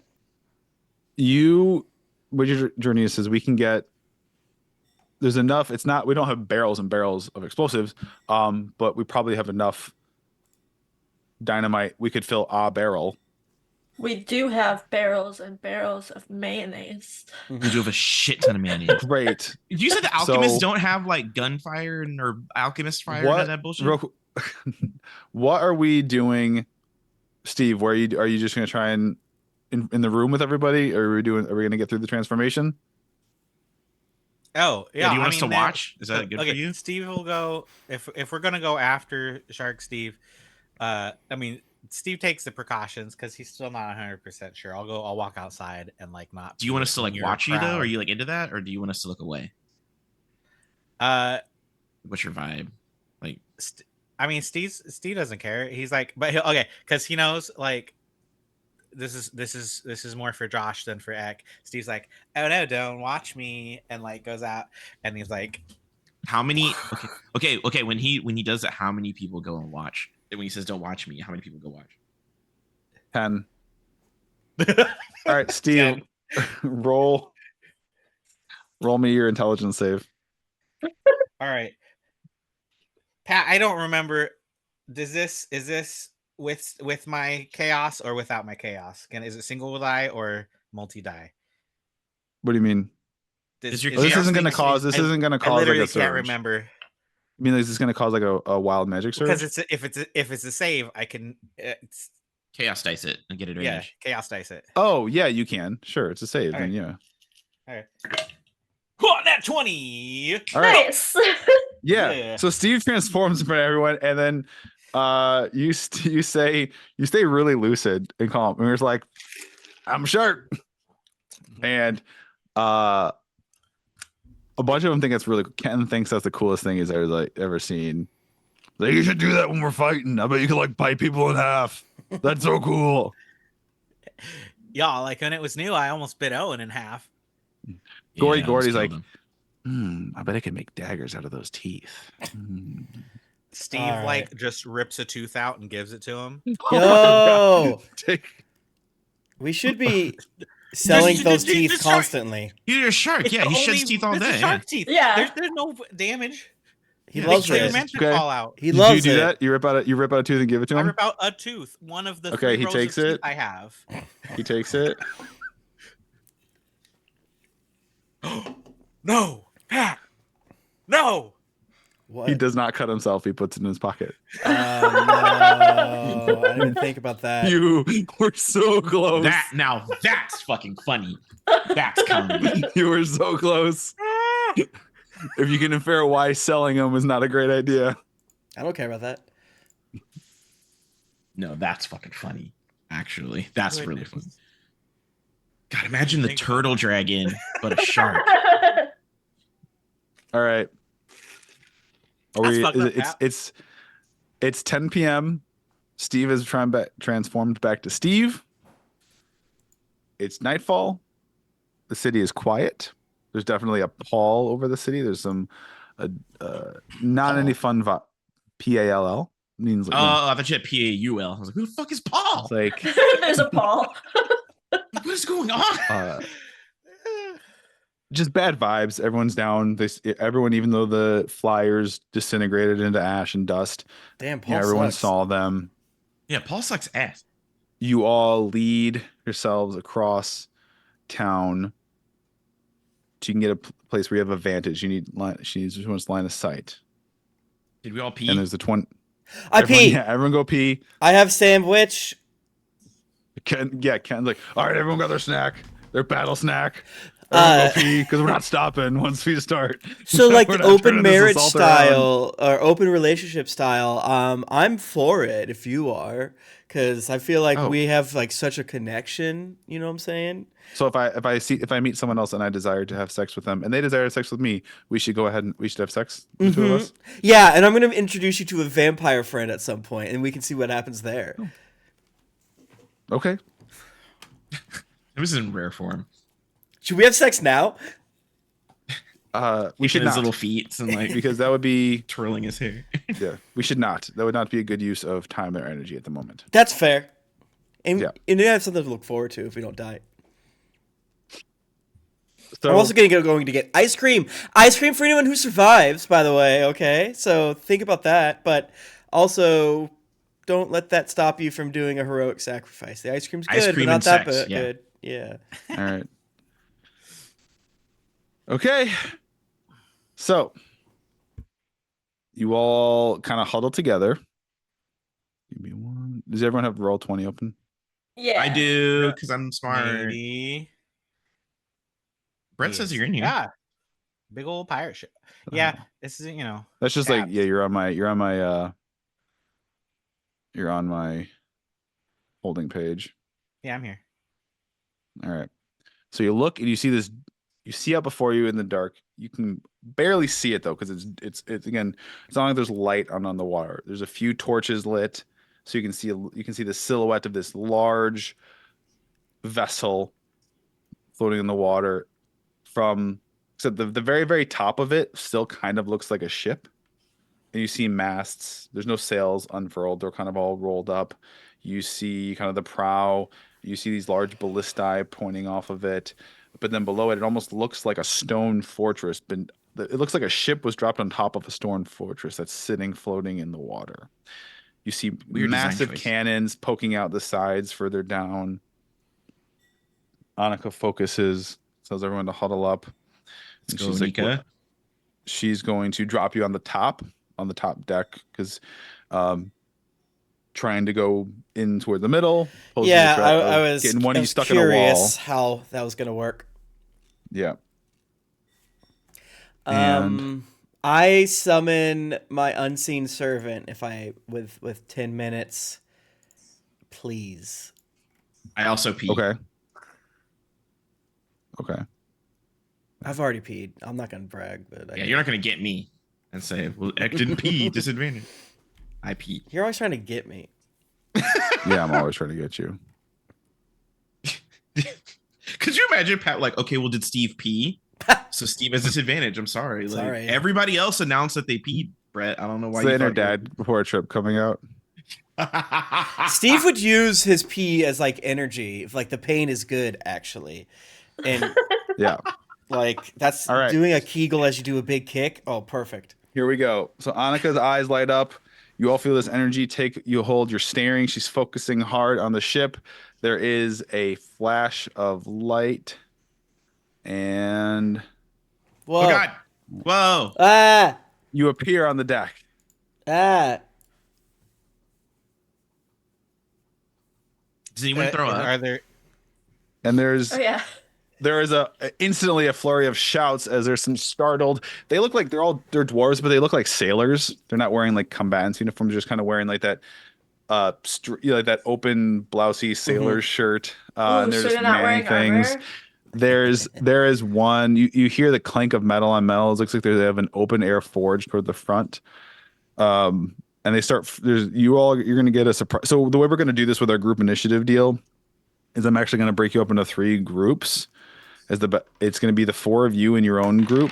What your journey says we can get. There's enough. It's not. We don't have barrels and barrels of explosives, but we probably have enough dynamite. We could fill a barrel. We do have barrels and barrels of mayonnaise. We do have a shit ton of mayonnaise. Great. You said the alchemists So- don't have like gunfire or alchemist fire and that bullshit? What are we doing, Steve? Where are you just gonna try and in the room with everybody, or are we gonna get through the transformation? Oh, yeah. Do you want I us to mean, watch? Is that good okay, for you? Steve will go if we're gonna go after Shark Steve. I mean, Steve takes the precautions because he's still not 100% sure. I'll walk outside and like not. Do you want us to like near a watch you though? crowd. Are you like into that, or do you want us to look away? What's your vibe? Like, I mean, Steve doesn't care. He's like, but okay, because he knows like this is more for Josh than for Eck. Steve's like, oh no, don't watch me, and like goes out and he's like, how many? Okay. When he does it, how many people go and watch? And when he says don't watch me, how many people go watch? 10. All right, Steve, roll me your intelligence save. all right, Pat. I don't remember. Is this with my chaos or without my chaos? Is it single die or multi die? What do you mean? Is your Oh, this chaos isn't going to thing- cause. This isn't going to I cause like literally a surge. can't remember. You mean, is this going to cause like a wild magic surge? Because if it's a save, I can chaos dice it and get advantage. yeah, chaos dice it. Oh yeah, you can. Sure, it's a save. All Then right. yeah. All right. Oh, that 20. All right. Nice. Yeah. Yeah. So Steve transforms in front of everyone, and then you stay really lucid and calm. And you're just like, I'm sharp. And a bunch of them think it's really. Ken thinks that's the coolest thing he's ever seen. Like, you should do that when we're fighting. I bet you could like bite people in half. That's so cool. Y'all, like when it was new, I almost bit Owen in half. Gordy's almost like, killed him. I bet I could make daggers out of those teeth. Steve All right. like just rips a tooth out and gives it to him. Yo, Take we should be selling Just- those just- teeth just start- constantly. He's a shark. It's Yeah, he the sheds only- teeth all it's day. the shark teeth. Yeah. There's no damage. He Yeah, loves they You're it. meant to Okay. call out. He Did loves you do it. that? You rip out a tooth and give it to I him? rip out a tooth. One of the Okay, three he rows takes of teeth it. I have. He takes it. No, Pat. No. What? He does not cut himself. He puts it in his pocket. Oh, no. I didn't even think about that. You were so close. That's fucking funny. That's comedy. You were so close. If you can infer why selling them is not a great idea. I don't care about that. No, that's fucking funny. Actually, that's really Goodness. funny. God, imagine the Think- turtle dragon, but a shark. All right. Are That's we? fucked up, Pat. It's 10 p.m. Steve is transformed back to Steve. It's nightfall. The city is quiet. There's definitely a pall over the city. There's some not any fun vibe. Pall means like, Oh, I thought you had Paul. I was like, who the fuck is Paul? it's like There's a ball. What is going on? just bad vibes. Everyone's down. Everyone, even though the flyers disintegrated into ash and dust, Damn, Paul everyone sucks. saw them. Yeah, Paul sucks ass. You all lead yourselves across town. So you can get a place where you have a vantage. You need line. She just wants line of sight. Did we all pee? And there's the 20. I everyone, pee. Yeah, everyone go pee. I have sandwich. Ken's like, all right, everyone got their snack, their battle snack. Everyone go pee because we're not stopping once we start. So like We're the not open turning this marriage assault around. style or open relationship style, I'm for it if you are, because I feel like Oh. we have like such a connection. You know what I'm saying? So if I meet someone else and I desire to have sex with them and they desire sex with me, we should go ahead and we should have sex, the two of us. Yeah, and I'm gonna introduce you to a vampire friend at some point, and we can see what happens there. Okay. It was in rare form. Should we have sex now? We should his not, little feet and like because that would be twirling his hair. yeah. We should not. That would not be a good use of time or energy at the moment. That's fair. And, Yeah. and you have something to look forward to if we don't die. So I'm also going to get ice cream. Ice cream for anyone who survives, by the way, okay? So think about that. But also, don't let that stop you from doing a heroic sacrifice. The ice cream's good, Ice but cream not and that sex, yeah. good. Yeah. all right. Okay. So you all kind of huddle together. Give me one. Does everyone have roll 20 open? Yeah. I do because I'm smart. Maybe. Brett says you're in here. Yeah. Big old pirate ship. Yeah. This is, you know. That's just like, tabs. yeah, you're on my holding page. Yeah, I'm here. All right. So you look and you see this. You see out before you in the dark. You can barely see it though, because it's again. It's not like there's light on the water. There's a few torches lit, so you can see the silhouette of this large vessel floating in the water. So the very very top of it still kind of looks like a ship, and you see masts. There's no sails unfurled. They're kind of all rolled up. You see kind of the prow. You see these large ballistae pointing off of it. But then below it, it almost looks like a stone fortress. It looks like a ship was dropped on top of a stone fortress that's sitting floating in the water. You see Weird design massive choice. cannons poking out the sides further down. Annika focuses, tells everyone to huddle up. And Let's go, Nika. "What?" She's going to drop you on the top deck, because trying to go in toward the middle. poses a Yeah, threat I of was, getting one I of you was stuck in a wall. curious how that was going to work. Yeah. And- I summon my unseen servant if I with 10 minutes, please. I also pee. Okay. I've already peed. I'm not gonna brag, but Yeah, you're not gonna get me and say, "Well, Ek didn't pee, disadvantage." I pee. You're always trying to get me. Yeah, I'm always trying to get you. Could you imagine Pat like, okay, well, did Steve pee? So Steve has disadvantage. I'm sorry. Like Sorry. everybody else announced that they peed. Brett, I don't know why It's the you inner thought you dad before a trip coming out. Steve would use his pee as like energy. If like the pain is good, actually, and Yeah. like that's All right. doing a Kegel as you do a big kick. Oh, perfect. Here we go. So Annika's eyes light up. You all feel this energy take you hold. You're staring. She's focusing hard on the ship. There is a flash of light. And Whoa. Oh God! Whoa! Ah. you appear on the deck. Ah. Does anyone throw up? Are there? And there's Oh yeah. there is instantly a flurry of shouts as there's some startled. They look like they're dwarves, but they look like sailors. They're not wearing like combatants uniforms, just kind of wearing like that like that open blousey sailor shirt. And Ooh, they're so just they're not manning wearing things. armor? There is one. You hear the clank of metal on metal. It looks like they have an open air forge toward the front. And they start. You're going to get a surprise. So the way we're going to do this with our group initiative deal is I'm actually going to break you up into 3 groups. It's going to be the 4 of you in your own group,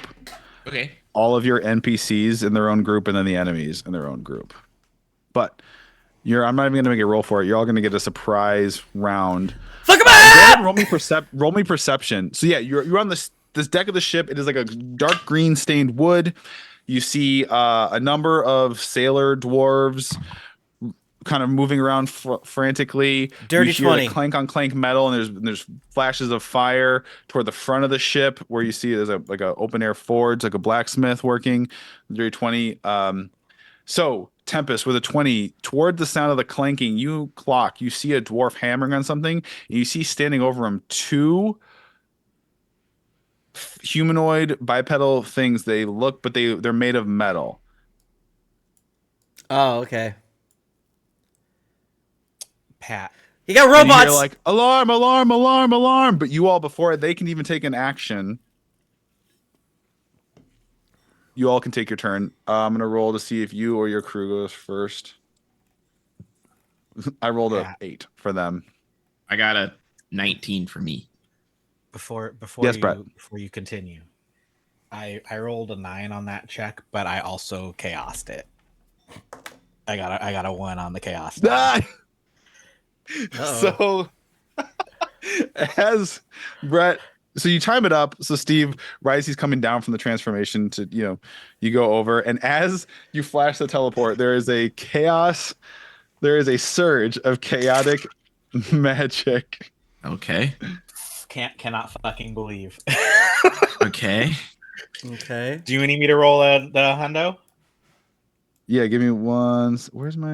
Okay. all of your NPCs in their own group, and then the enemies in their own group. But I'm not even going to make a roll for it. You're all going to get a surprise round. Fuck him Go ahead up! and roll me perception. So yeah, you're on this deck of the ship. It is like a dark green stained wood. You see a number of sailor dwarves kind of moving around frantically. Dirty you hear 20. the clank on clank metal, and there's flashes of fire toward the front of the ship where you see there's like a open air forge, like a blacksmith working. Dirty 20. So Tempest with a 20, toward the sound of the clanking, you see a dwarf hammering on something, and you see standing over him 2 humanoid bipedal things. They look, but they're made of metal. Oh, okay. Pat. You got And you robots. hear like alarm, alarm, alarm, alarm, but you all, before they can even take an action, you all can take your turn. I'm gonna roll to see if you or your crew goes first. I rolled a 8 for them. I got a 19 for me. Before Yes, Brett. before you continue, I rolled a 9 on that check, but I also chaosed it. I got a 1 on the chaos. Die. Uh-oh. So as Brett, so you time it up. So Steve, right as he's coming down from the transformation to, you go over, and as you flash the teleport, there is a surge of chaotic magic. Okay. Cannot fucking believe. Okay. Okay. Do you need me to roll the hundo? Yeah, give me one. Where's my?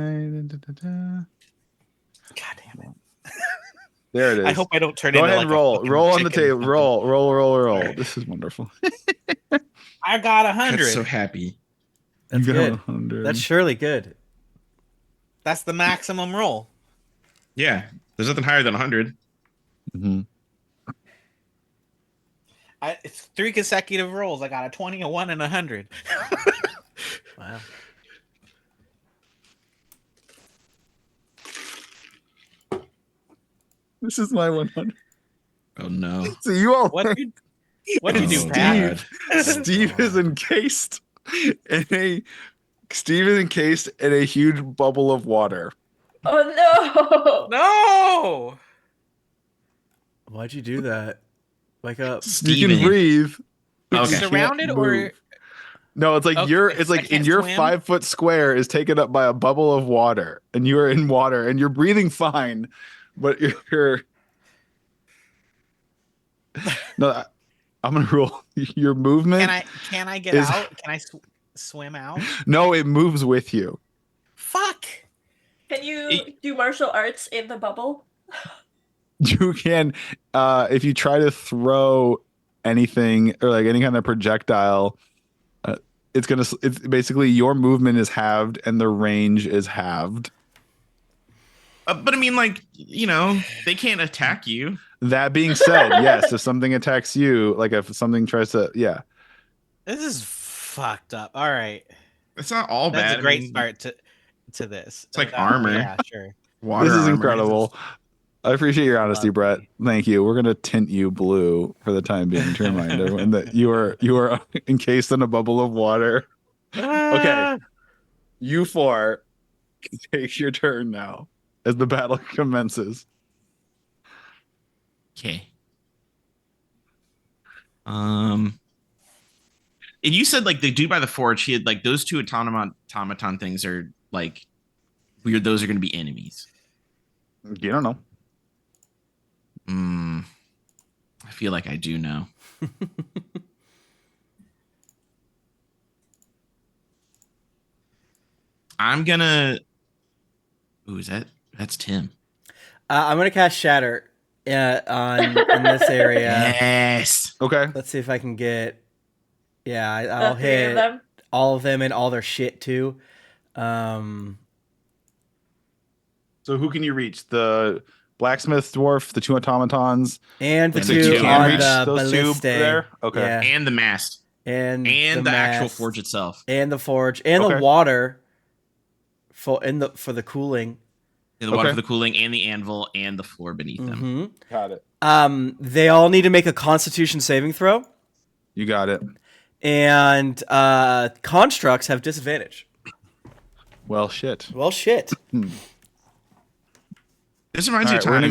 God damn it! There it is. I hope I don't turn Go into ahead like and roll. a fucking Roll on the chicken or table. something. Roll. This is wonderful. I got That's 100. so happy. That's You got good. 100. That's surely good. That's the maximum roll. Yeah. There's nothing higher than 100. Mm-hmm. It's 3 consecutive rolls. I got a 20, a 1, and 100. Wow. This is my 100. Oh no. So you all. What'd you do, Steve. Pat? Steve is encased in a huge bubble of water. Oh no! No. Why'd you do that? Wake up. You can breathe. but Okay. you can't Surrounded or move. No, it's like Okay, it's I like in can't your swim? 5-foot square is taken up by a bubble of water, and you are in water, and you're breathing fine, but you're no. I'm gonna roll your movement. can I get is- out? Can I swim out? No, it moves with you. Fuck. Can you do martial arts in the bubble? You can, if you try to throw anything or like any kind of projectile, it's basically your movement is halved and the range is halved. But I mean, like, they can't attack you. That being said, yes, if something attacks you, like if something tries to, yeah. This is fucked up. All right. It's not all That's bad. a great I mean, start to this. It's like armor. Yeah, sure. Water This is armor. incredible. I appreciate your honesty, Brett. Lovely. Thank you. We're gonna tint you blue for the time being to remind everyone that you are encased in a bubble of water. Okay. You four take your turn now as the battle commences. Okay. And you said like the dude by the forge, he had like those two automaton things are like weird. Those are going to be enemies. You don't know. I feel like I do know. I'm gonna. Ooh, that's Tim. I'm gonna cast Shatter in this area. Yes. Okay. Let's see if I can get. Yeah, The I'll three of hit them. all of them and all their shit too. So who can you reach? The blacksmith dwarf, the two automatons, And the And the two two on reach the those two ballista. there? Okay. Yeah. And the mast. And And the actual mast, forge itself. and the forge and Okay. the water for the cooling. And the water Okay. for the cooling, and the anvil, and the floor beneath them. Mhm. Got it. They all need to make a Constitution saving throw, You got it. and constructs have disadvantage. Well, shit. Well, shit. This reminds All me right, of time.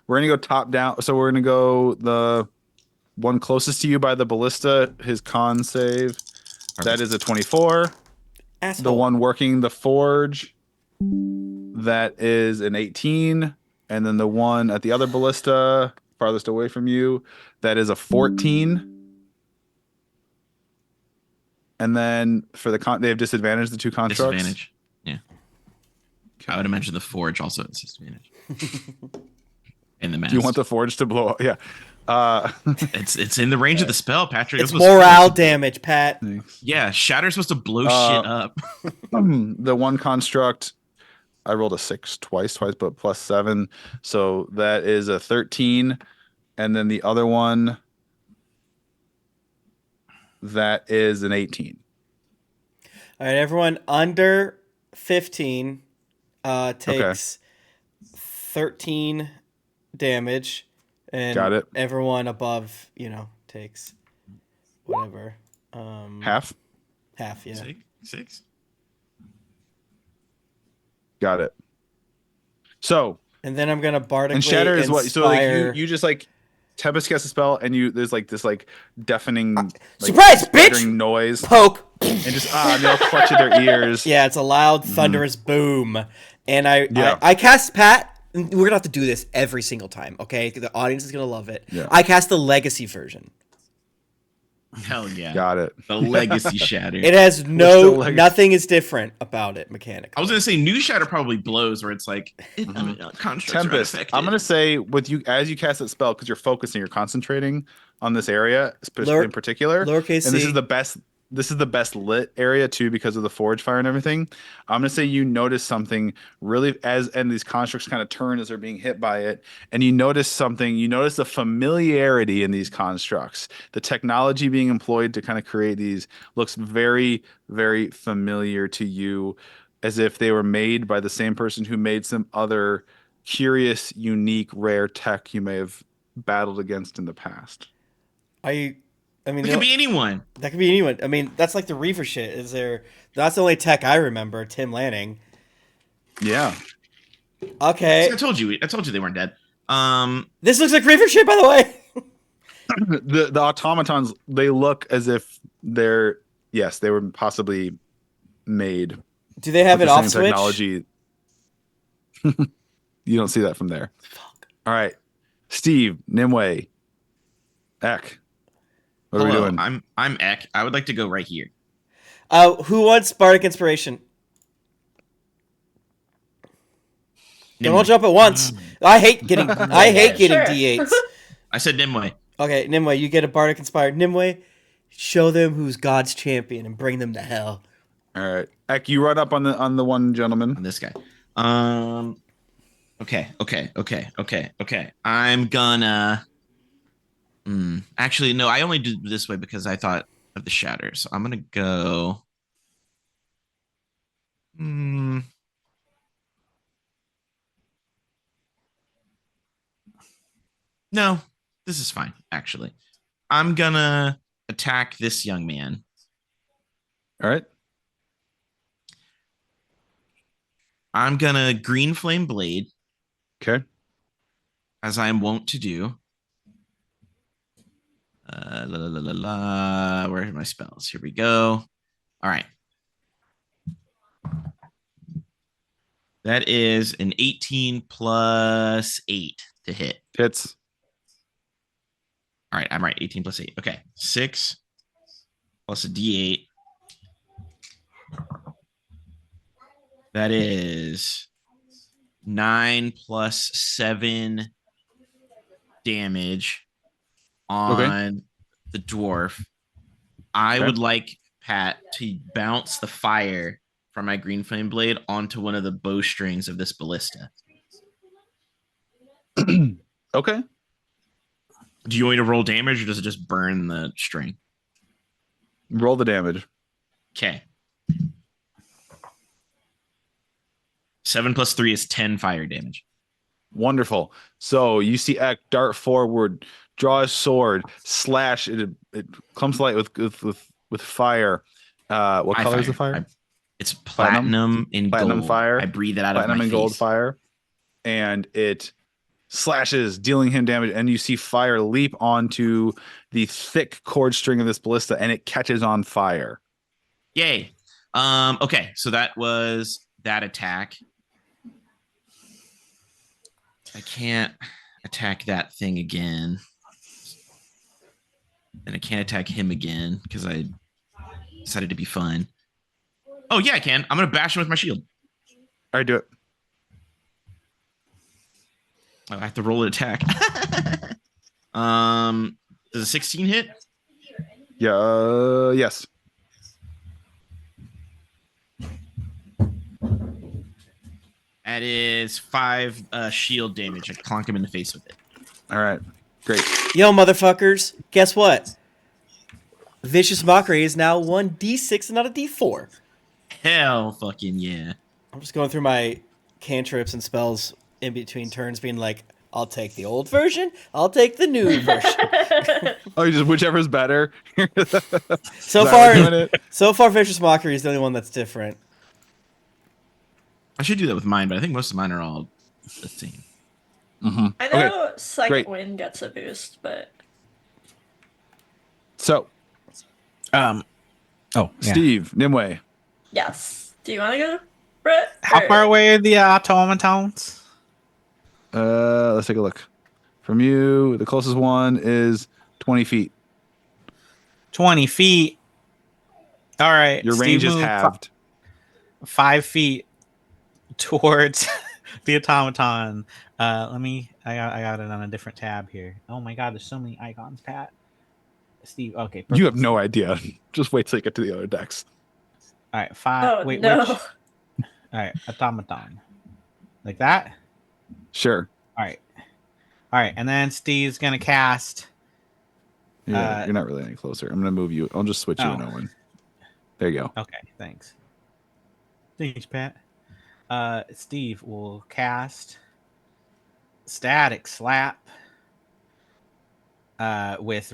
we're gonna go top down. So we're gonna go the one closest to you by the ballista. His con save. That is a 24. Asshole. The one working the forge. That is an 18. And then the one at the other ballista, farthest away from you, that is a 14. And then for the they have disadvantage, the two constructs. Disadvantage. Yeah. I would imagine the forge also has disadvantage. And the mast. Do you want the forge to blow up? Yeah. It's in the range of the spell, Patrick. It's That's what's morale supposed to- damage, Pat. Thanks. Yeah, Shatter's supposed to blow shit up. The one construct, I rolled a 6 twice, but plus 7. So that is a 13. And then the other one, that is an 18. All right, everyone under 15 takes 13 damage, and Got it. everyone above, takes whatever. Half. Half, yeah. Six. Got it. So And then I'm gonna bardically and shatter is what? So like inspire- you just like Tempest casts a spell and there's like this like deafening like, surprise, bitch! sputtering noise Poke. and just and they all clutch at their ears. Yeah, it's a loud, thunderous boom. And Yeah. I cast Pat. And we're gonna have to do this every single time, okay? The audience is gonna love it. Yeah. I cast the legacy version. Hell yeah. Got it. The legacy shatter. It has the legacy? nothing is different about it mechanically. I was gonna say new shatter probably blows where it's like constructs are Tempest, unaffected. I'm gonna say with you as you cast that spell because you're focusing, you're concentrating on this area in particular. Lowercase and this c. is the best. This is the best lit area too because of the forge fire and everything. I'm gonna say you notice something really and these constructs kind of turn as they're being hit by it, and you notice something. You notice the familiarity in these constructs. The technology being employed to kind of create these looks very, very familiar to you, as if they were made by the same person who made some other curious, unique, rare tech you may have battled against in the past. I mean, It could be anyone. that could be anyone. I mean, that's like the Reaver shit. That's the only tech I remember, Tim Lanning. Yeah. Okay. I told you they weren't dead. This looks like Reaver shit, by the way. The automatons, they look as if they were possibly made Do they have with an the off same switch? technology. You don't see that from there. Fuck. All right, Steve, Nimue, Ek, what are we Hello, doing? I'm Ek. I would like to go right here. Who wants Bardic Inspiration? Don't all jump at once. I hate getting Sure. D8s. I said Nimue. Okay, Nimue, you get a Bardic Inspired. Nimue, show them who's God's champion and bring them to hell. All right, Ek, you run up on the one gentleman. On this guy. Okay. I'm gonna. Actually, no. I only do this way because I thought of the shatter. So I'm gonna go. No, this is fine. Actually, I'm gonna attack this young man. All right, I'm gonna green flame blade, okay, as I am wont to do. Where are my spells? Here we go. All right. That is an 18 plus 8 to hit. hits. All right, I'm right. 18 plus 8. Okay. 6 plus a D8. That is 9 plus 7 damage on the dwarf. I would like Pat to bounce the fire from my green flame blade onto one of the bowstrings of this ballista. Okay. Do you want me to roll damage or does it just burn the string? Roll the damage. Okay. 7 plus 3 is 10 fire damage. Wonderful. So you see Ek dart forward, draw his sword, slash it. It comes to light with fire. What color is the fire? It's platinum and Platinum gold. fire. I breathe it out of my Platinum and gold face. fire, and it slashes, dealing him damage. And you see fire leap onto the thick cord string of this ballista, and it catches on fire. Yay. Okay, so that was that attack. I can't attack that thing again. And I can't attack him again because I decided to be fun. Oh, yeah, I can. I'm going to bash him with my shield. All right, do it. Oh, I have to roll an attack. Does a 16 hit? Yeah. Yes. That is 5 shield damage. I clonk him in the face with it. All right. Great. Yo, motherfuckers, guess what? Vicious Mockery is now 1d6 and not a d4. Hell fucking yeah. I'm just going through my cantrips and spells in between turns, being like, I'll take the old version, I'll take the new version. Oh, you just whichever's better. So far, Vicious Mockery is the only one that's different. I should do that with mine, but I think most of mine are all the same. Mm-hmm. I know Okay, Second great. Wind gets a boost, but So Oh, yeah. Steve, Nimue. yes. Do you want to go, Brett? How Or- far away are the automatons? Let's take a look. From you, the closest one is 20 feet. 20 feet. All right. Your Steve range is moved halved. 5 feet towards the automaton. Let me. I got it on a different tab here. Oh my god, there's so many icons, Pat. Steve. Okay. You have perfect. no idea. Just wait till you get to the other decks. All right. 5. Oh Wait. no. Which? All right. Automaton. Like that. Sure. All right. All right. And then Steve's gonna cast. Yeah, you're not really any closer. I'm gonna move you. I'll just switch you and Owen. There you go. Okay. Thanks. Thanks, Pat. Steve will cast Static Slap with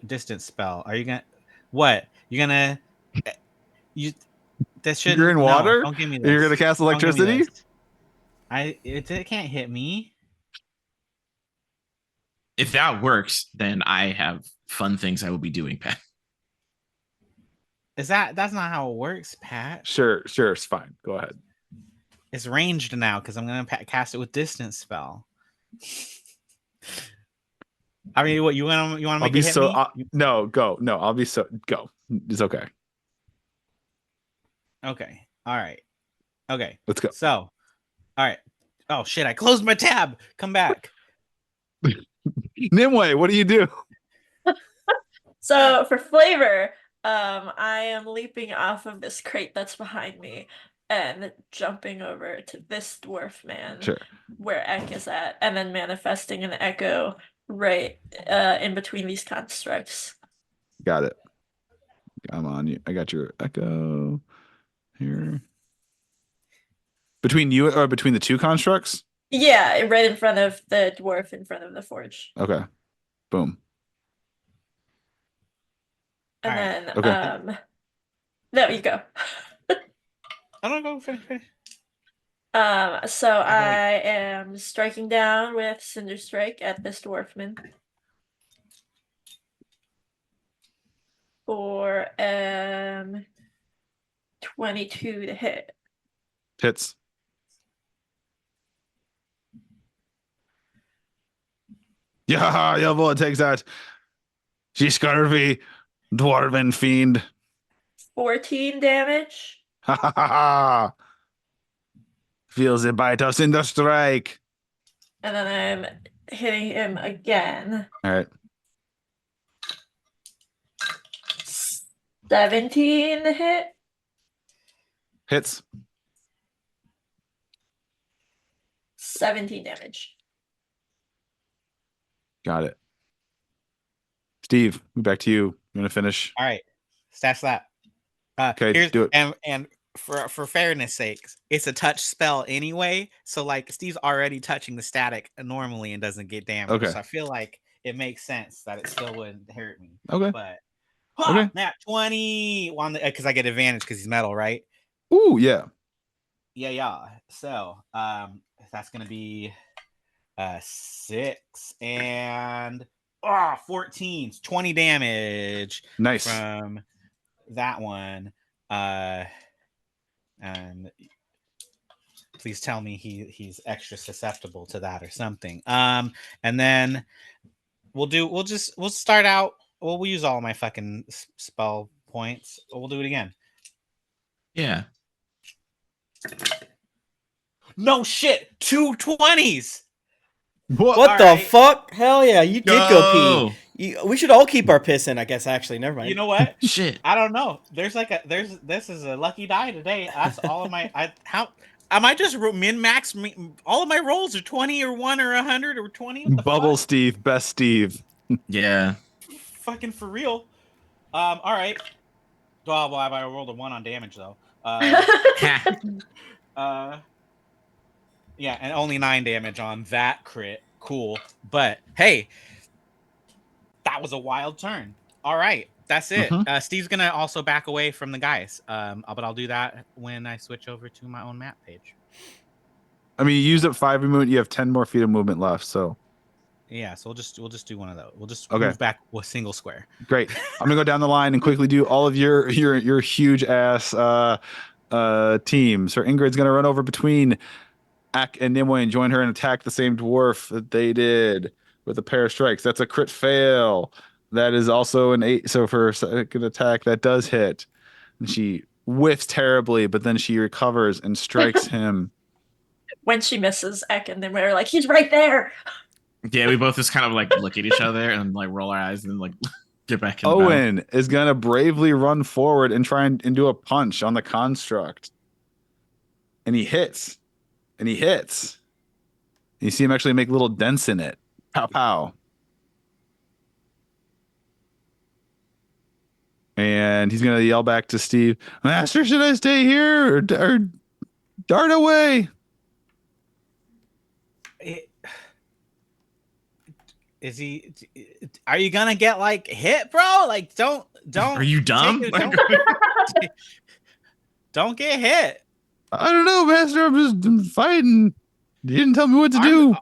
distance spell. Are you gonna what? You're gonna you that should You're in water? No, don't give me this. You're gonna cast Don't give me electricity? this. It can't hit me. If that works, then I have fun things I will be doing, Pat. That's not how it works, Pat. Sure, it's fine. Go ahead. It's ranged now because I'm gonna cast it with distance spell. I mean, what you want to I'll make be it hit so me? no, go. No, I'll be so go. It's okay. Okay. All right. Okay. Let's go. So, all right. Oh shit! I closed my tab. Come back. Nimue, what do you do? So for flavor, I am leaping off of this crate that's behind me and jumping over to this dwarf man Sure. where Ek is at, and then manifesting an echo right in between these constructs. Got it. I'm on you. I got your echo here. Between you or between the two constructs? Yeah, right in front of the dwarf, in front of the forge. Okay. Boom. And Alright, then okay. no, you go. I don't go finish. So I am striking down with Cinder Strike at this dwarfman for 22 to hit. Hits. Yeah, jawohl, takes that. She scurvy, dwarven fiend. 14 damage. Ha ha ha ha. Feels the bite of Cinder Strike. And then I'm hitting him again. All right. 17 to hit. Hits. 17 damage. Got it. Steve, back to you. You want to finish? All right, stat slap. Okay, do it. And for fairness' sake, it's a touch spell anyway. So like Steve's already touching the static normally and doesn't get damage. Okay. So I feel like it makes sense that it still wouldn't hurt me. Okay. But Okay. Nat 20 on the because I get advantage because he's metal, right? Ooh, yeah. Yeah. So that's gonna be 6 and 14, 20 damage. Nice. From that one. And please tell me he's extra susceptible to that or something. And then we'll start out. We'll use all my fucking spell points. We'll do it again. Yeah. No shit, 2 20s. What the fuck? Hell yeah, you did go pee. We should all keep our piss in, I guess. Actually, never mind. You know what? Shit. I don't know. This is a lucky die today. That's all of my. I might just min max. All of my rolls are 20 or 1 or 100 or 20. Bubble fuck? Steve, best Steve. Yeah. Fucking for real. All right. Well, I rolled a 1 on damage though. Yeah, and only 9 damage on that crit. Cool. But hey, That was a wild turn. All right, that's it. Steve's gonna also back away from the guys. But I'll do that when I switch over to my own map page. I mean, you used up 5 movement. You have 10 more feet of movement left. So Yeah, so we'll just do one of those. We'll just Okay. move back a single square. great. I'm gonna go down the line and quickly do all of your huge ass team. So Ingrid's gonna run over between Ak and Nimue and join her and attack the same dwarf that they did with a pair of strikes. That's a crit fail. That is also an 8. So for a second attack, that does hit. And she whiffs terribly, but then she recovers and strikes him. When she misses Ek, and then we're like, he's right there. Yeah, we both just kind of like look at each other and like roll our eyes and like get back in the battle. Owen is gonna bravely run forward and try and do a punch on the construct. And he hits. And he hits. You see him actually make little dents in it. Pow pow. And he's gonna yell back to Steve, Master, should I stay here or dart away? Is he? Are you gonna get like hit, bro? Like, don't. Are you dumb? Don't get hit. I don't know, Master. I'm just fighting. You didn't tell me what to do.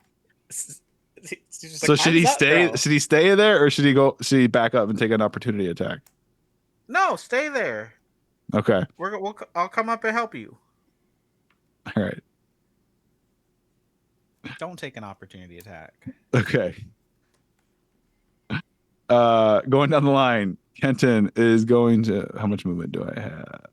So should he stay? Should he stay there, or should he go? Should he back up and take an opportunity attack? No, stay there. Okay. I'll come up and help you. All right. Don't take an opportunity attack. Okay. Going down the line, Kenton is going to. How much movement do I have?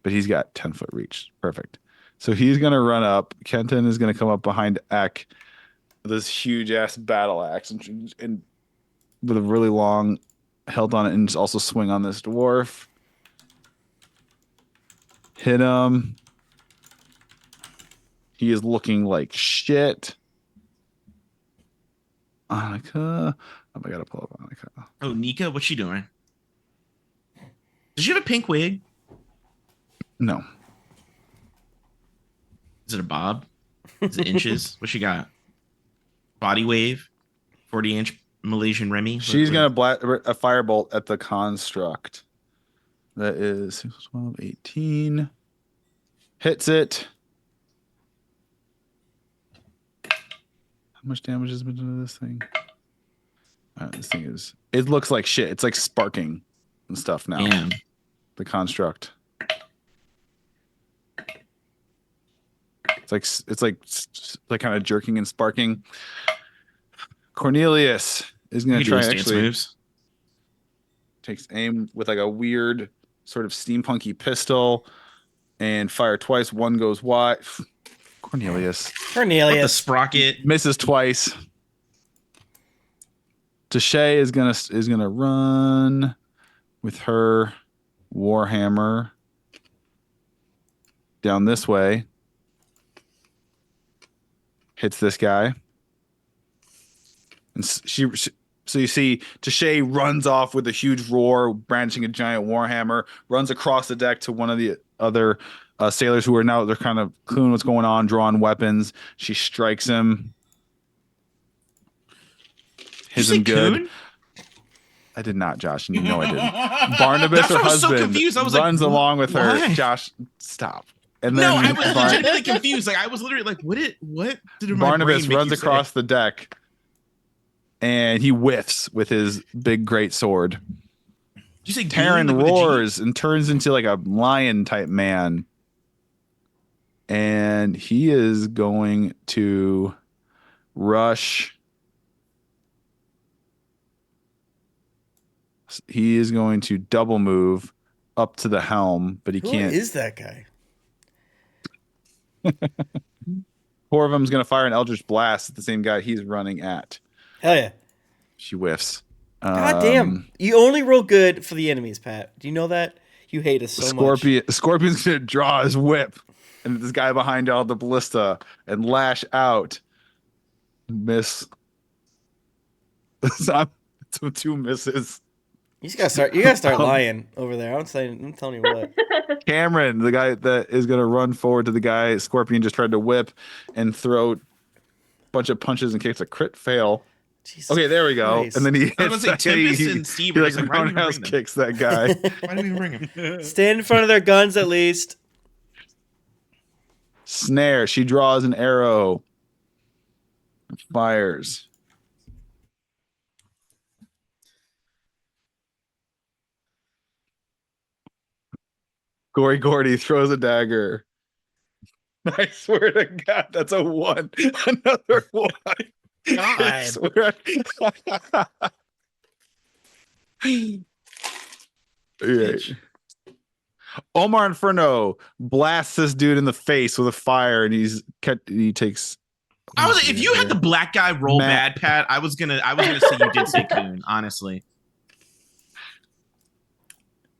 But he's got 10-foot reach. Perfect. So he's going to run up. Kenton is going to come up behind Ek with this huge ass battle axe and with a really long hilt on it, and just also swing on this dwarf. Hit him. He is looking like shit. Annika. Oh, I gotta pull up Annika. Oh, Nika, what's she doing? Does she have a pink wig? No. Is it a bob? Is it inches? What she got? Body wave? 40-inch Malaysian Remy? She's going to blast a firebolt at the construct. That is 12, 18. Hits it. How much damage has been done to this thing? This thing is... It looks like shit. It's like sparking and stuff now. Damn. The construct. It's like kind of jerking and sparking. Cornelius is going to try actually moves. Takes aim with like a weird sort of steampunky pistol and fire twice. One goes wide. Cornelius. The sprocket Misses twice. Tashay is gonna run with her warhammer down this way. Hits this guy. And so you see Tashay runs off with a huge roar, brandishing a giant warhammer, runs across the deck to one of the other sailors who are now, they're kind of cluing what's going on, drawing weapons. She strikes him. Hits him good. Coon? I did not, Josh. You know I didn't. Barnabas, her husband, so confused. I was runs like, along with her. why? Josh, stop. And then no, I was legitimately confused. Like I was literally like, what did my Barnabas brain make runs you across say? the deck and he whiffs with his big great sword. Did you say Taryn goon, like, with a G? roars and turns into like a lion type man. And he is going to rush. He is going to double move up to the helm, but he can't. Who is that guy? Horvum's going to fire an Eldritch Blast at the same guy he's running at. Hell yeah. She whiffs. God damn. You only roll good for the enemies, Pat. Do you know that? You hate us so much. Scorpion's going to draw his whip, and this guy behind all the ballista, and lash out. Miss. Some 2 misses. You gotta start lying over there. I'm telling you what. Cameron, the guy that is gonna run forward to the guy Scorpion just tried to whip and throw bunch of punches and kicks. A crit fail. Jesus Okay, there we go. Christ. And then he I was hits gonna say, that- Tempest and Steve he are like just like, why do we even roundhouse bring them? kicks that guy. Why do we bring him? Stand in front of their guns at least. Snare. She draws an arrow. Fires. Gory Gordy throws a dagger. I swear to God, that's a 1. Another 1. I God. swear. Right. Omar Inferno blasts this dude in the face with a fire, and he takes. If you had the black guy roll Matt. bad, Pat, I was gonna say you did say Coon, honestly.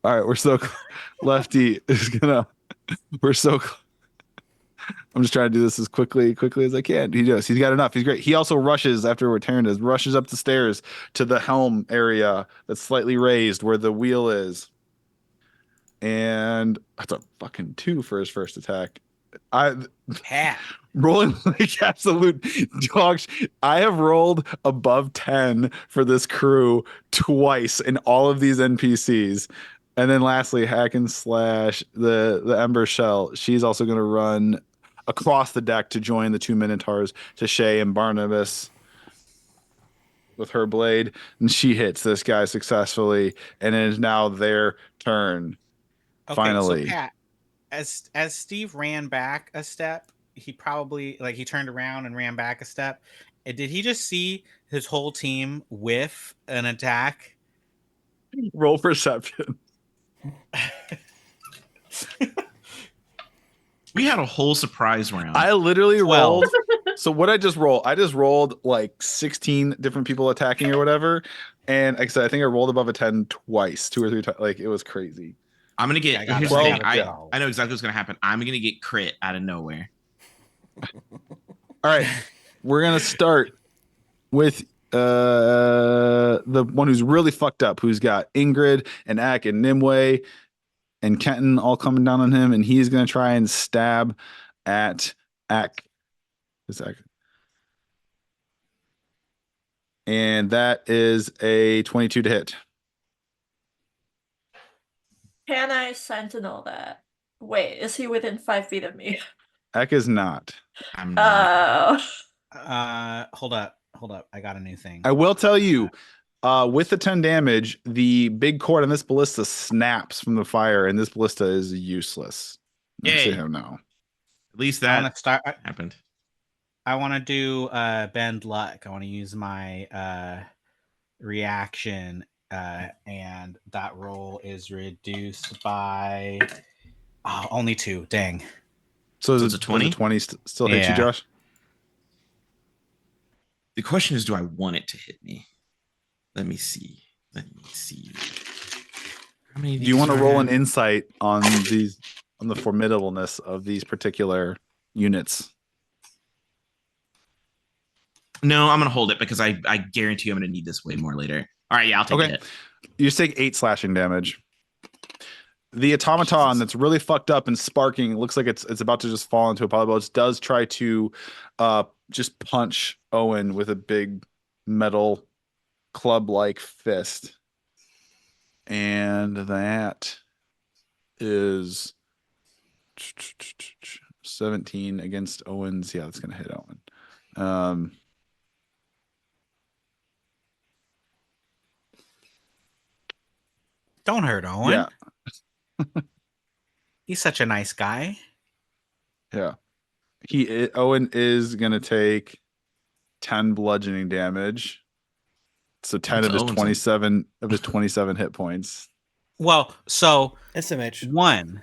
All right, we're so Lefty is gonna. We're so. I'm just trying to do this as quickly as I can. He does. He's got enough. He's great. He also rushes after what Taryn does. Rushes up the stairs to the helm area that's slightly raised where the wheel is. And that's a fucking 2 for his first attack. Pat. Rolling like absolute dog. I have rolled above 10 for this crew twice in all of these NPCs. And then lastly, Hack and Slash, the Ember Shell. She's also going to run across the deck to join the 2 Minotaurs, to Shay and Barnabas with her blade. And she hits this guy successfully. And it is now their turn. Okay, Finally. so Pat, as Steve ran back a step, he probably he turned around and ran back a step. And did he just see his whole team whiff an attack? Roll perception. We had a whole surprise round. I literally 12. rolled. So what I just rolled like 16 different people attacking or whatever. And like I said, I think I rolled above a 10 twice, 2 or 3 times. Like it was crazy. I'm gonna get. I got Here's it. the Well, thing. yeah. I know exactly what's gonna happen. I'm gonna get crit out of nowhere. All right. We're gonna start with the one who's really fucked up, who's got Ingrid and Ak and Nimue and Kenton all coming down on him, and he's gonna try and stab at Ak. This Ak. And that is a 22 to hit. Can I sentinel that? Wait, is he within 5 feet of me? Ak is not. I'm not. Oh. Hold up. I got a new thing. I will tell you, with the 10 damage, the big cord on this ballista snaps from the fire, and this ballista is useless. Yay. No. At least I want that to start. happened. I want to do bend luck. I want to use my reaction, and that roll is reduced by only 2. Dang. So So is it's a 20? 20 still hit you, Yeah. Josh? The question is, do I want it to hit me? Let me see. How many of Do you these want to do I roll an have? insight on the formidableness of these particular units? No, I'm gonna hold it because I guarantee you I'm gonna need this way more later. All right, yeah, I'll take Okay. it. You just take 8 slashing damage. The automaton that's really fucked up and sparking, looks like it's about to just fall into a pile of bullets, does try to just punch Owen with a big metal club-like fist. And that is 17 against Owen's. Yeah, that's gonna hit Owen. Don't hurt Owen. Yeah, He's such a nice guy. yeah. Owen is gonna take 10 bludgeoning damage. So 10 of his Owen's 27 hit points. Well, so SMH. one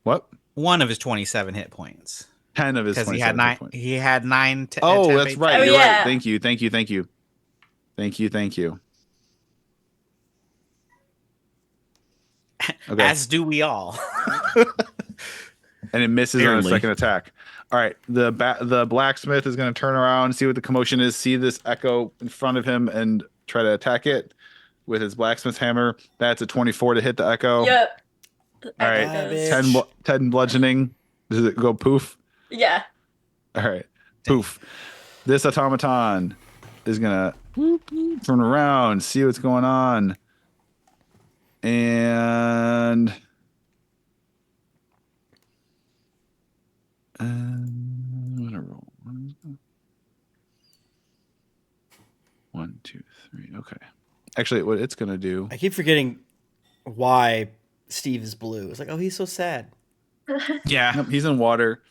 What? of his 27 hit points 10 of his because 27 hit points. he had 9. Oh, 10 that's HP. right. Oh, You're yeah. right. Thank you. Okay. As do we all. And it misses on a Barely. second attack. All right. The blacksmith is going to turn around, see what the commotion is, see this echo in front of him, and try to attack it with his blacksmith hammer. That's a 24 to hit the echo. Yep. All right. Echoes. 10 10 bludgeoning. Does it go poof? Yeah. All right. Poof. This automaton is gonna turn around, see what's going on, and I'm gonna roll 1, 2, 3. Okay. Actually, what it's gonna do? I keep forgetting why Steve is blue. It's like, oh, he's so sad. Yeah, Yep, he's in water.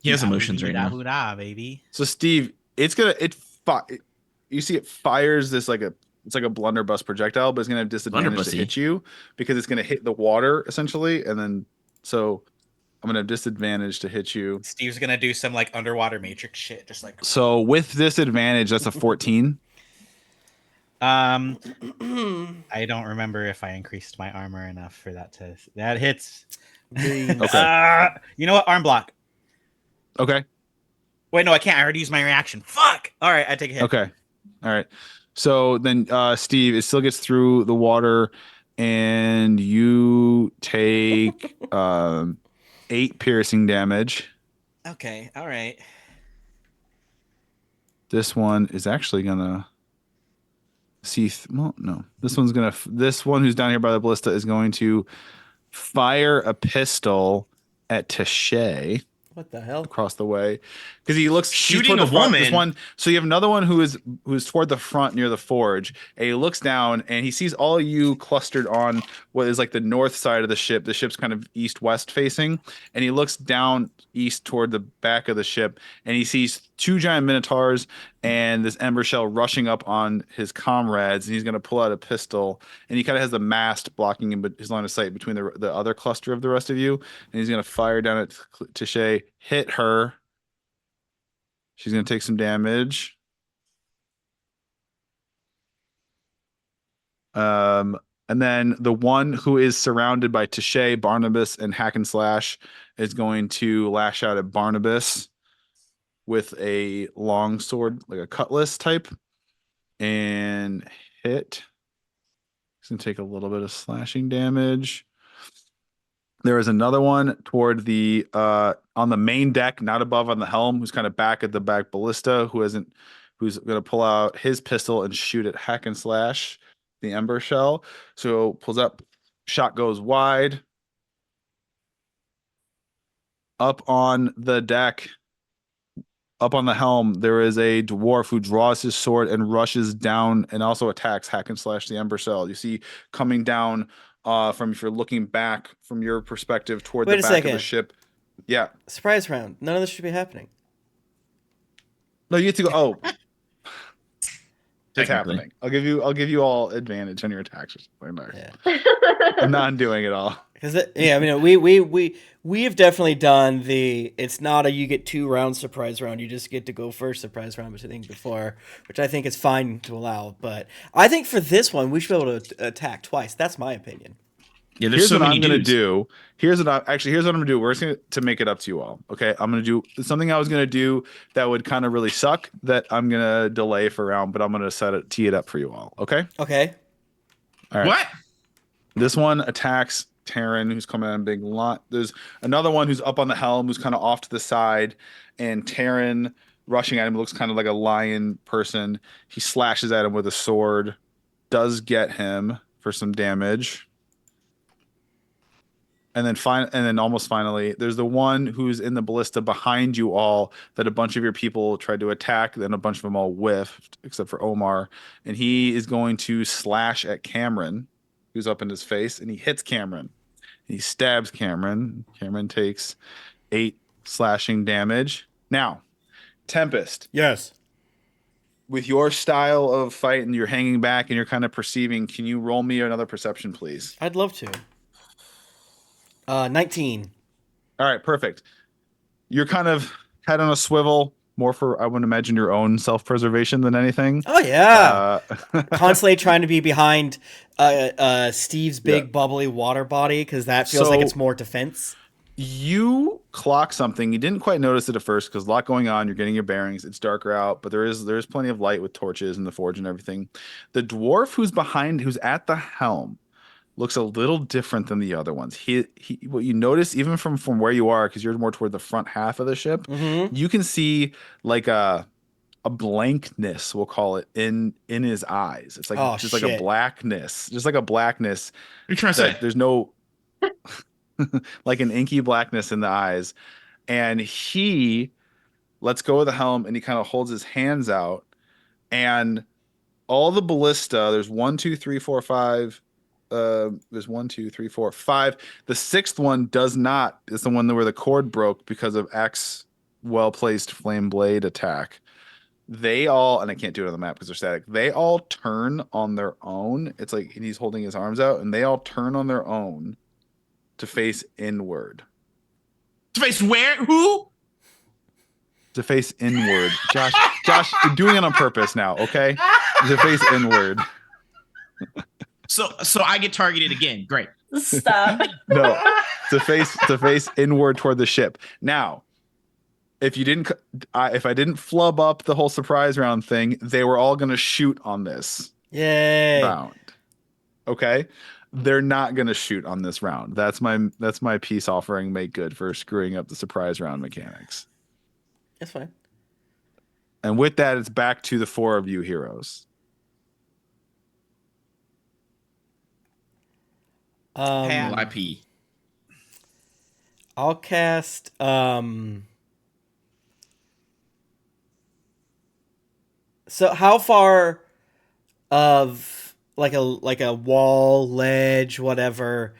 he has emotions right now. Hoo-da, baby. So Steve, you see it fires this it's like a blunderbuss projectile, but it's gonna have disadvantage to Blunderbussy. hit you because it's gonna hit the water essentially, and then so I'm gonna have disadvantage to hit you. Steve's gonna do some like underwater matrix shit, just like So with disadvantage, that's a 14. I don't remember if I increased my armor enough for that hits. Okay. You know what? Arm block. Okay. Wait, no, I can't. I already used my reaction. Fuck. All right, I take a hit. Okay. All right. So then, Steve, it still gets through the water, and you take 8 piercing damage. Okay. All right. This one is actually gonna see. Well, no. This one who's down here by the ballista is going to fire a pistol at Tashay What the hell? across the way because he's Shooting toward a the front. This woman? one, so you have another one who's toward the front near the forge, and he looks down and he sees all of you clustered on what is like the north side of the ship. The ship's kind of east-west facing, and he looks down east toward the back of the ship, and he sees 2 giant minotaurs and this ember shell rushing up on his comrades, and he's going to pull out a pistol, and he kind of has the mast blocking him, but his line of sight between the other cluster of the rest of you, and he's going to fire down at Tashay, hit her. She's going to take some damage. And then the one who is surrounded by Tashay, Barnabas, and Hack and Slash is going to lash out at Barnabas with a long sword, like a cutlass type, and hit. He's going to take a little bit of slashing damage. There is another one toward the on the main deck, not above on the helm, who's kind of back at the back ballista, who's going to pull out his pistol and shoot at Hack and Slash, the Ember Shell. So pulls up, shot goes wide. Up on the deck, up on the helm, there is a dwarf who draws his sword and rushes down and also attacks Hack and Slash, the Ember Shell. You see coming down from, if you're looking back from your perspective toward Wait the a back second. of the ship. Yeah. Surprise round. None of this should be happening. No, you get to go. Oh, it's Technically. happening. I'll give you all advantage on your attacks or something. No, Yeah. I'm not doing it all. Because I mean, we have definitely done the. It's not a you get 2 rounds surprise round. You just get to go first surprise round, which I think before, which I think is fine to allow. But I think for this one, we should be able to attack twice. That's my opinion. Yeah, there's Here's so what many I'm gonna dudes. do. Here's what I'm gonna do. We're just going to make it up to you all. Okay, I'm gonna do something I was gonna do that would kind of really suck. That I'm gonna delay for a round, but I'm gonna tee it up for you all. Okay. Okay. All right. What? This one attacks Taryn, who's coming in a big lot. There's another one who's up on the helm, who's kind of off to the side, and Taryn rushing at him looks kind of like a lion person. He slashes at him with a sword, does get him for some damage. And then almost finally, there's the one who's in the ballista behind you all that a bunch of your people tried to attack, then a bunch of them all whiffed, except for Omar. And he is going to slash at Cameron, who's up in his face, and he hits Cameron. He stabs Cameron. Cameron takes 8 slashing damage. Now, Tempest, Yes. with your style of fight and you're hanging back and you're kind of perceiving, can you roll me another perception, please? I'd love to. 19. All right, perfect. You're kind of head on a swivel, more for, I would imagine, your own self-preservation than anything. Oh yeah. Uh, Constantly trying to be behind Steve's big Yeah. bubbly water body because that feels like it's more defense. You clock something. You didn't quite notice it at first because a lot going on. You're getting your bearings. It's darker out, but there's plenty of light with torches and the forge and everything. The dwarf who's at the helm, looks a little different than the other ones. He what you notice even from where you are, because you're more toward the front half of the ship, Mm-hmm. you can see like a blankness, we'll call it, in his eyes. It's like Oh, just like a shit. blackness, just like a blackness What are you trying to say? that there's no like an inky blackness in the eyes. And he lets go of the helm and he kind of holds his hands out, and all the ballista, there's 1, 2, 3, 4, 5. There's 1, 2, 3, 4, 5. The sixth one does not. It's the one where the cord broke because of X well-placed flame blade attack. They all, and I can't do it on the map because they're static. They all turn on their own. It's like he's holding his arms out, and they all turn on their own to face inward. To face where? Who? To face inward. Josh, you're doing it on purpose now, okay? To face inward. So I get targeted again. Great. Stop. No, to face inward toward the ship. Now, if I didn't flub up the whole surprise round thing, they were all gonna shoot on this Yay. round. Okay, they're not gonna shoot on this round. That's my peace offering. Make good for screwing up the surprise round mechanics. That's fine. And with that, it's back to the 4 of you heroes. Hey, Well, I pee. I'll cast so how far of like a wall, ledge, whatever,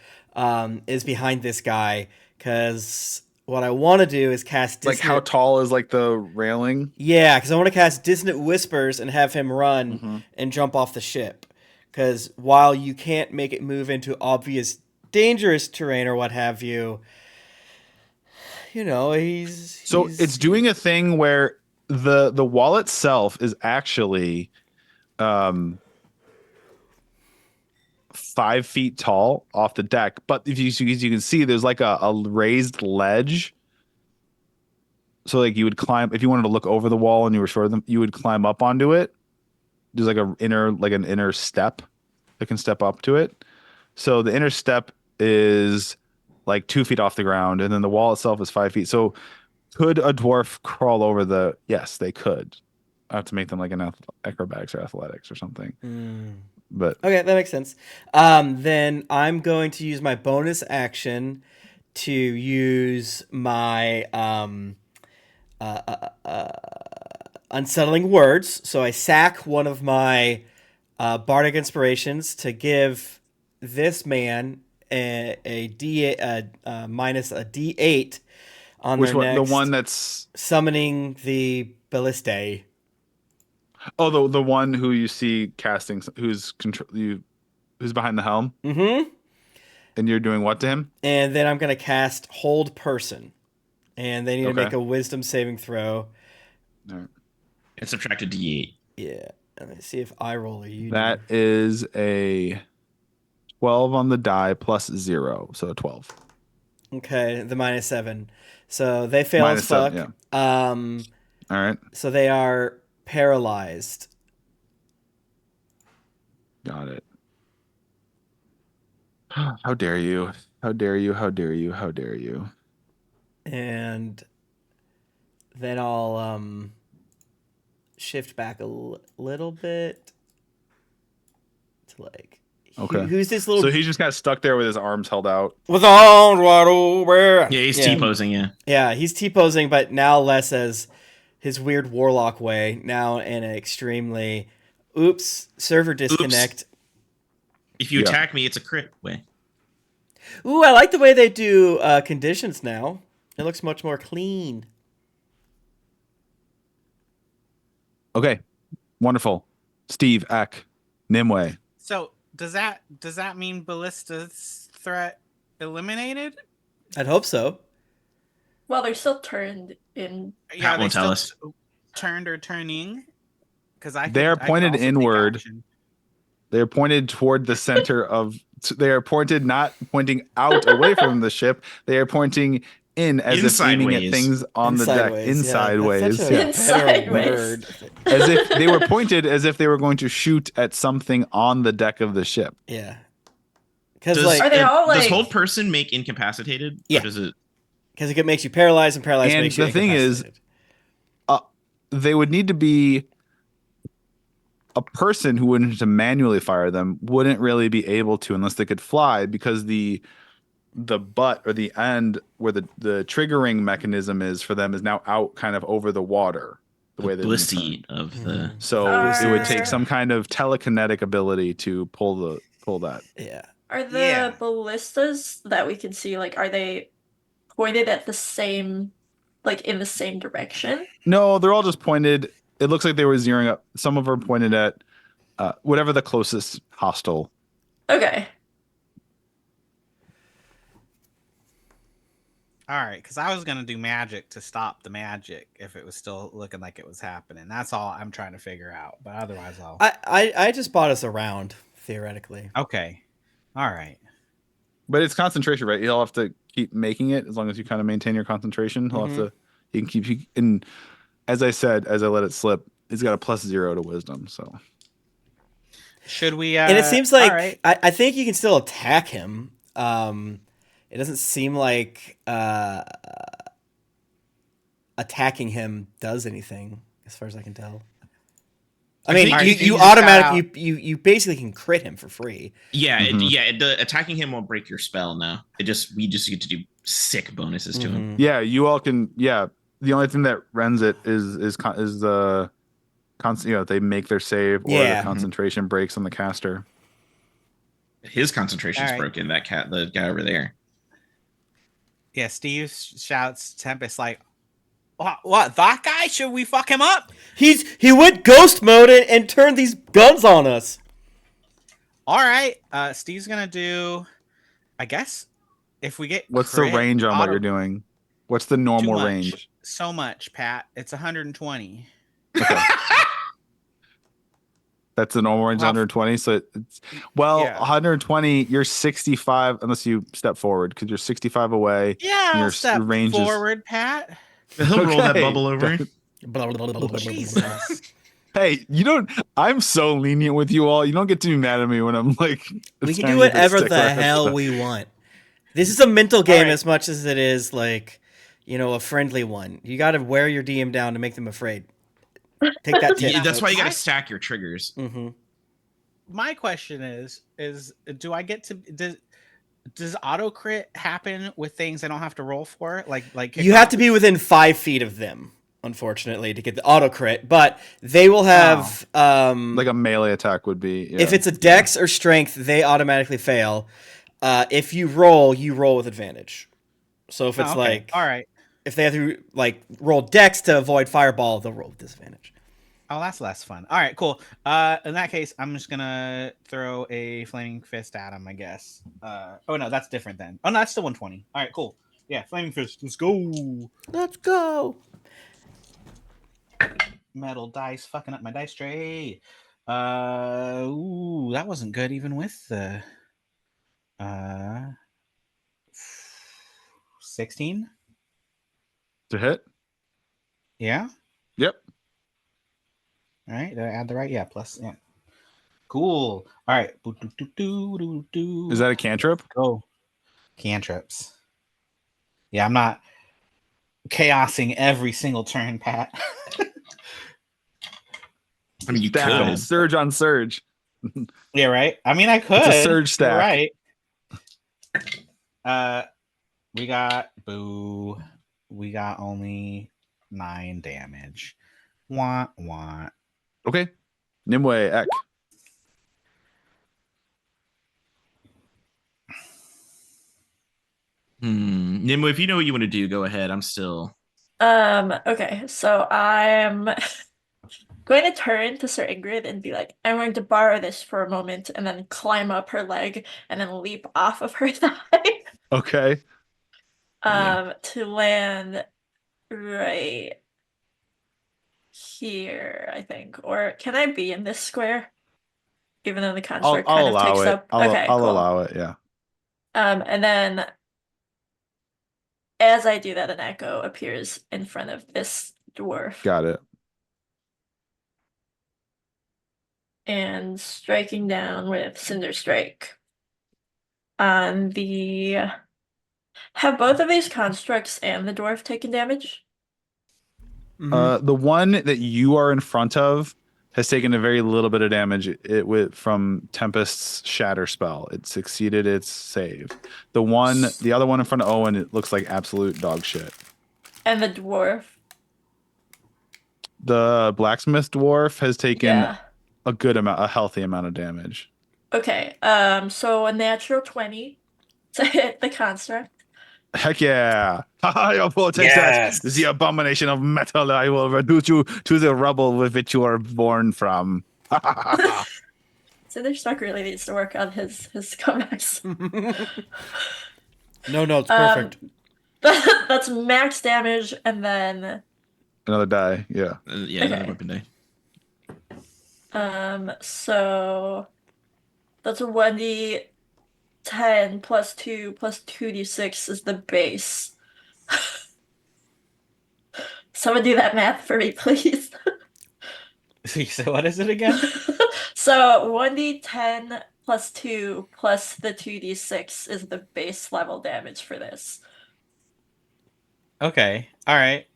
is behind this guy? Because what I want to do is cast Like how tall is like the railing? Yeah, because I want to cast Dissonant Whispers and have him run Mhm. and jump off the ship. Because while you can't make it move into obvious dangerous terrain or what have you, he's It's doing a thing where the wall itself is actually 5 feet tall off the deck, but if you can see, there's like a raised ledge. So like you would climb if you wanted to look over the wall and you were short of them, you would climb up onto it. There's like an inner step that can step up to it. So the inner step is like 2 feet off the ground, and then the wall itself is 5 feet. So could a dwarf crawl over the? Yes, they could. I have to make them like an acrobatics or athletics or something. But Okay, that makes sense. Then I'm going to use my bonus action to use my unsettling words. So I sack one of my bardic inspirations to give this man minus a D8 on which their one? The next one that's summoning the ballistae. the one who you see casting, who's behind the helm, Mm-hmm. and you're doing what to him? And then I'm going to cast Hold Person. And they need to Okay. make a wisdom saving throw. All right. And subtract a D8. Yeah. Let me see if I roll or you That is a 12 on the die plus 0, so 12. do. Okay, the -7. So they fail as -7, fuck. All right, So they are paralyzed. got it. How dare you? How dare you? How dare you? How dare you? And then I'll shift back a little bit to like Okay. who's this little So he's just kind of stuck there with his arms held out. with arms wide open? Yeah, he's T-posing, yeah. Yeah, he's T-posing, but now less as his weird warlock way, now in an extremely server disconnect. If you Yeah. attack me, it's a crit way. Ooh, I like the way they do conditions now. It looks much more clean. Okay, wonderful. Steve, Eck, Nimue. So does that mean Ballista's threat eliminated? I'd hope so. Well, they're still turned in. Pat won't tell us. Turned or turning? Because They're pointed inward. They're pointed toward the center of. They are pointed, not pointing out away from the ship. They are pointing in as if aiming at Insideways. things on the deck, inside ways. That's Yeah. such a better Insideways. word. As if they were pointed as if they were going to shoot at something on the deck of the ship. Yeah. Because Does, like Are they all, does like- hold person make incapacitated? Yeah. Or does it? because it makes you paralyzed, and paralyzed And makes you the thing is, incapacitated. they would need to be a person who wouldn't have to manually fire them wouldn't really be able to unless they could fly, because the butt or the end where the triggering mechanism is for them is now out kind of over the water the way they want to turn. Bussy of the. So it would take some kind of telekinetic ability to pull that. Yeah. Are the Yeah. ballistas that we can see, like, are they pointed at the same, like, in the same direction? No, they're all just pointed. It looks like they were zeroing up. Some of them are pointed at whatever the closest hostile. Okay. All right, because I was gonna do magic to stop the magic if it was still looking like it was happening. That's all I'm trying to figure out. But otherwise, I'll. I just bought us a round, theoretically. Okay. All right. But it's concentration, right? You'll have to keep making it as long as you kind of maintain your concentration. He'll have to. You can keep. And as I said, as I let it slip, he's got a +0 to wisdom. So. Should we? And it seems like all right. I think you can still attack him. It doesn't seem like attacking him does anything, as far as I can tell. I mean, think- you Alright, automatically you basically can crit him for free. Yeah, Mhm. the attacking him won't break your spell now. We just get to do sick bonuses to him. Mhm. Yeah, you all can. Yeah, the only thing that rends it is the they make their save or Yeah. the concentration breaks on the caster. His concentration's Alright. broken. The guy over there. Yeah, Steve shouts Tempest like, "What? That guy? Should we fuck him up?" He went ghost mode and turned these guns on us. All right. Steve's gonna do. I guess if we get What's the crit, range on what auto- you're doing? What's the too normal much. range? So much, Pat. It's 120. Okay. That's the normal range, Well, 120. So it's yeah. 120. You're 65 unless you step forward because you're 65 away. Yeah, Your I'll step range is- forward, Pat. He'll roll that Okay. bubble over. Jesus. Hey, you don't. I'm so lenient with you all. You don't get to be mad at me when I'm like. We can trying do to get whatever stick the around hell stuff. we want. This is a mental game right. as much as it is like, a friendly one. You got to wear your DM down to make them afraid. Take that tip. Yeah, that's why you got to I- stack your triggers. Mm-hmm. My question is do I get to does auto crit happen with things I don't have to roll for? Like You have to be within 5 feet of them, unfortunately, to get the auto crit. But they will have Like a melee attack would be. Yeah. if it's a dex or strength, they automatically fail. If you roll with advantage. So if it's like, all right. if they have to like roll dex to avoid fireball, they'll roll with disadvantage. Oh, that's less fun. All right, cool. In that case, I'm just gonna throw a flaming fist at him, I guess. Oh no, that's different then. Oh no, that's still 120. All right, cool. Yeah, flaming fist. Let's go. Let's go. Metal dice fucking up my dice tray. Ooh, that wasn't good even with the 16. to hit. Yeah. Yep. All right. Did I add the right? Yeah. Plus. Yeah. Cool. All right. Is that a cantrip? Go? Cantrips. Yeah, I'm not chaosing every single turn, Pat. I mean, you Damn, could. surge on surge. Yeah, right. I mean, I could. It's a surge You're stack. right. We got boo. We got only 9 damage. Want. Okay. Nimue, Ek. Nimue, if you know what you want to do, go ahead. I'm still. Okay, so I'm going to turn to Sir Ingrid and be like, I'm going to borrow this for a moment and then climb up her leg and then leap off of her thigh. Okay. To land right here, I think. Or can I be in this square? Even though the construct I'll kind of allow takes it. up. I'll Okay, cool. allow it. Yeah. And then as I do that, an echo appears in front of this dwarf. Got it. And striking down with Cinder Strike. on the. Have both of these constructs and the dwarf taken damage? The one that you are in front of has taken a very little bit of damage from Tempest's Shatter spell. It succeeded its save. The other one in front of Owen, it looks like absolute dog shit. And the dwarf? The blacksmith dwarf has taken Yeah. a healthy amount of damage. Okay. So a natural 20 to hit the construct. Heck yeah! Haha, your vortex Yes. is the abomination of metal. I will reduce you to the rubble with which you are born from. So their stuck really needs to work on his comebacks. No, it's perfect. That's max damage, and then Another die, yeah. Yeah, another Okay. weapon die. so that's a 1d10 plus 2 plus 2d6 is the base. Someone do that math for me, please. So what is it again? So 1d10 plus 2 plus the 2d6 is the base level damage for this. Okay. All right.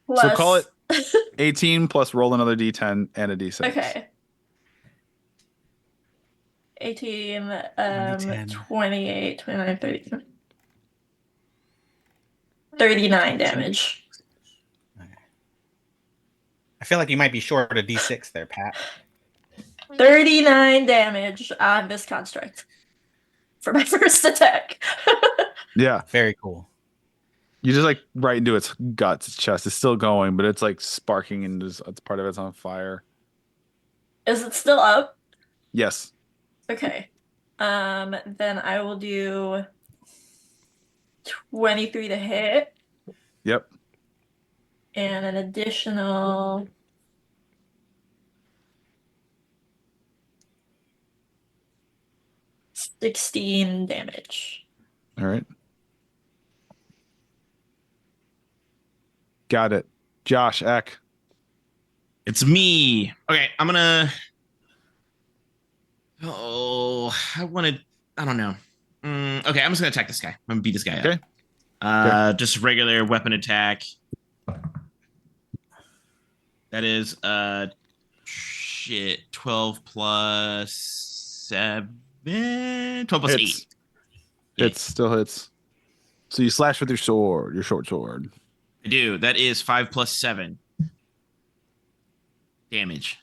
Plus, So call it 18 plus roll another d10 and a d6. Okay. 18, 1d10. 28, 29, 30. 39 damage. I feel like you might be short a d6 there, Pat. 39 damage on this construct for my first attack. Yeah. Very cool. You just like right into its guts, its chest. It's still going, but it's like sparking and it's part of it's on fire. Is it still up? Yes. Okay. Then I will do 23 to hit Yep. and an additional 16 damage. All right. Got it. Josh, Eck. It's me. Okay, I'm gonna. Oh, I don't know. Okay, I'm just gonna attack this guy. I'm gonna beat this guy Okay. up. Just regular weapon attack. That is 12 plus 7. 12 plus Hits. 8. Yeah. It still hits. So you slash with your sword, your short sword. I do. That is 5 plus 7 damage.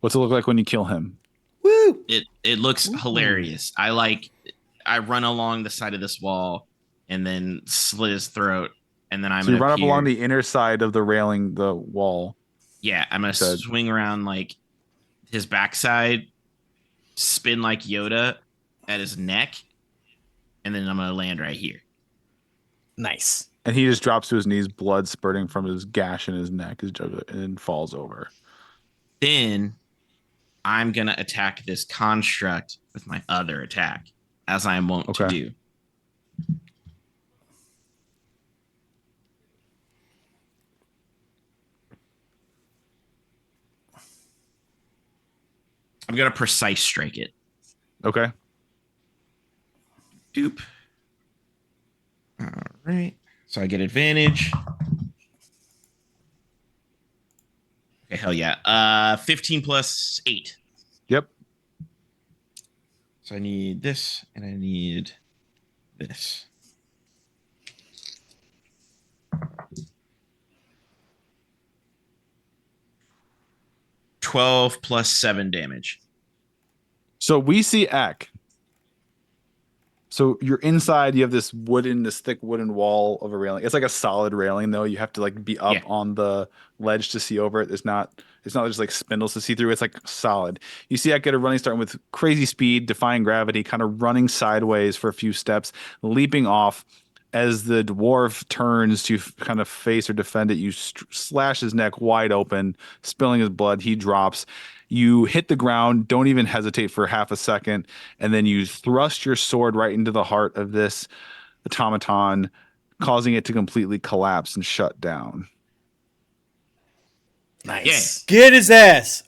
What's it look like when you kill him? Woo! It looks hilarious. I run along the side of this wall and then slit his throat, and then I'm So you gonna run up along the inner side of the railing, the wall. Yeah, I'm gonna Good. swing around like his backside, spin like Yoda at his neck, and then I'm gonna land right here. Nice. And he just drops to his knees, blood spurting from his gash in his neck, and falls over. Then I'm gonna attack this construct with my other attack, as I am wont to Okay. do. I'm gonna precise strike it. Okay. Doop. All right. So I get advantage. Okay, hell yeah. 15 plus 8. Yep. So I need this and I need this. $12 plus 7 damage. So we see Eck. So you're inside, you have this thick wooden wall of a railing. It's like a solid railing though. You have to like be up Yeah. on the ledge to see over it. It's not just like spindles to see through. It's like solid. You see Eck get a running start with crazy speed, defying gravity, kind of running sideways for a few steps, leaping off. As the dwarf turns to kind of face or defend it, you slash his neck wide open, spilling his blood. He drops. You hit the ground, don't even hesitate for half a second, and then you thrust your sword right into the heart of this automaton, causing it to completely collapse and shut down. Nice. Get his ass.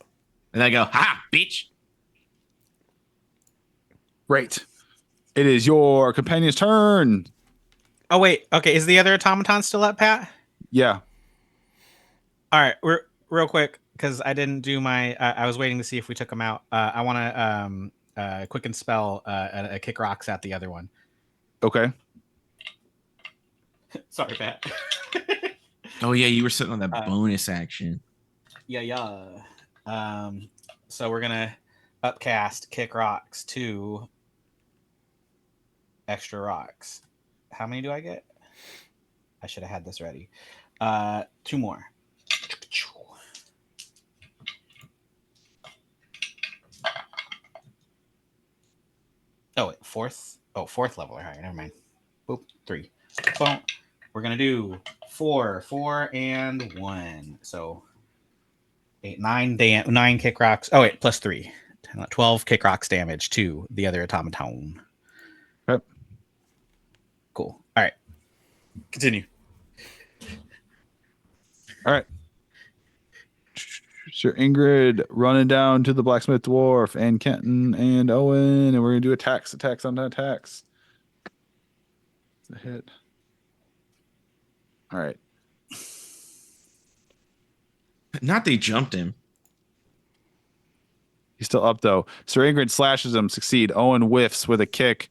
And I go, ha, bitch. Great. It is your companion's turn. Oh wait, okay. Is the other automaton still up, Pat? Yeah. All right, we're real quick because I didn't do my. I was waiting to see if we took them out. I want to quicken spell a kick rocks at the other one. Okay. Sorry, Pat. Oh yeah, you were sitting on that Uh, bonus action. Yeah. So we're gonna upcast kick rocks 2 extra rocks. How many do I get? I should have had this ready. 2 more. Oh, wait, fourth level or higher. Never mind. Boop, 3. Boom. We're gonna do 4, 4, and 1. So 8, 9, 9 kick rocks. Oh wait, plus 3. 12 kick rocks damage to the other automaton. Yep. Cool. All right. Continue. All right. Sir Ingrid running down to the blacksmith dwarf and Kenton and Owen, and we're gonna do attacks on attacks. It's a hit. All right. Not they jumped him. He's still up though. Sir Ingrid slashes him, succeed. Owen whiffs with a kick,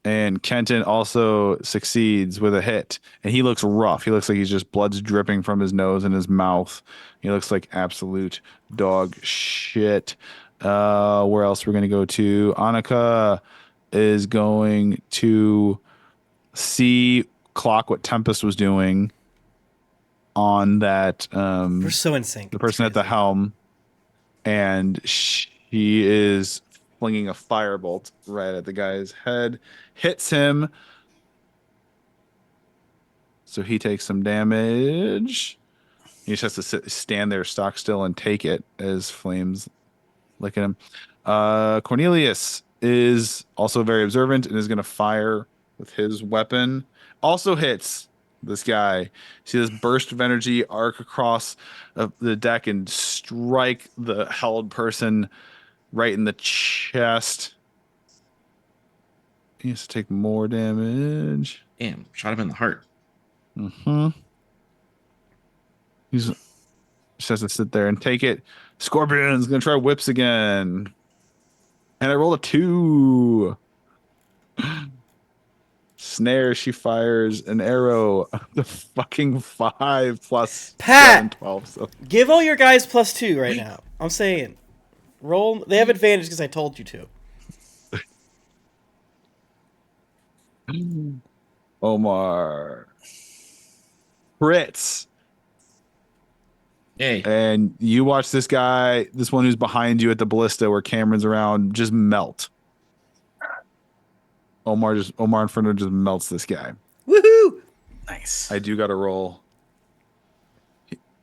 and Kenton also succeeds with a hit. And he looks rough. He looks like he's just blood's dripping from his nose and his mouth. He looks like absolute dog shit. Where else we're gonna go to? Annika is going to see clock what Tempest was doing on that We're so in sync. the It's person at the crazy. helm, and she is flinging a firebolt right at the guy's head, hits him, so he takes some damage. He just has to stand there stock still and take it as flames lick at him. Cornelius is also very observant and is going to fire with his weapon. Also hits this guy. See this burst of energy arc across the deck and strike the held person right in the chest. He has to take more damage. Damn, shot him in the heart. He's just has to sit there and take it. Scorpion's gonna try whips again. And I rolled a 2. Snare, she fires an arrow. The fucking 5 plus Pat! 7, 12. So Give all your guys +2 right now. I'm saying. Roll. They have advantage because I told you to. Omar. Crits. Hey, And you watch this guy, this one who's behind you at the ballista where Cameron's around, just melt. Omar Inferno just melts this guy. Woohoo! Nice. I do got to roll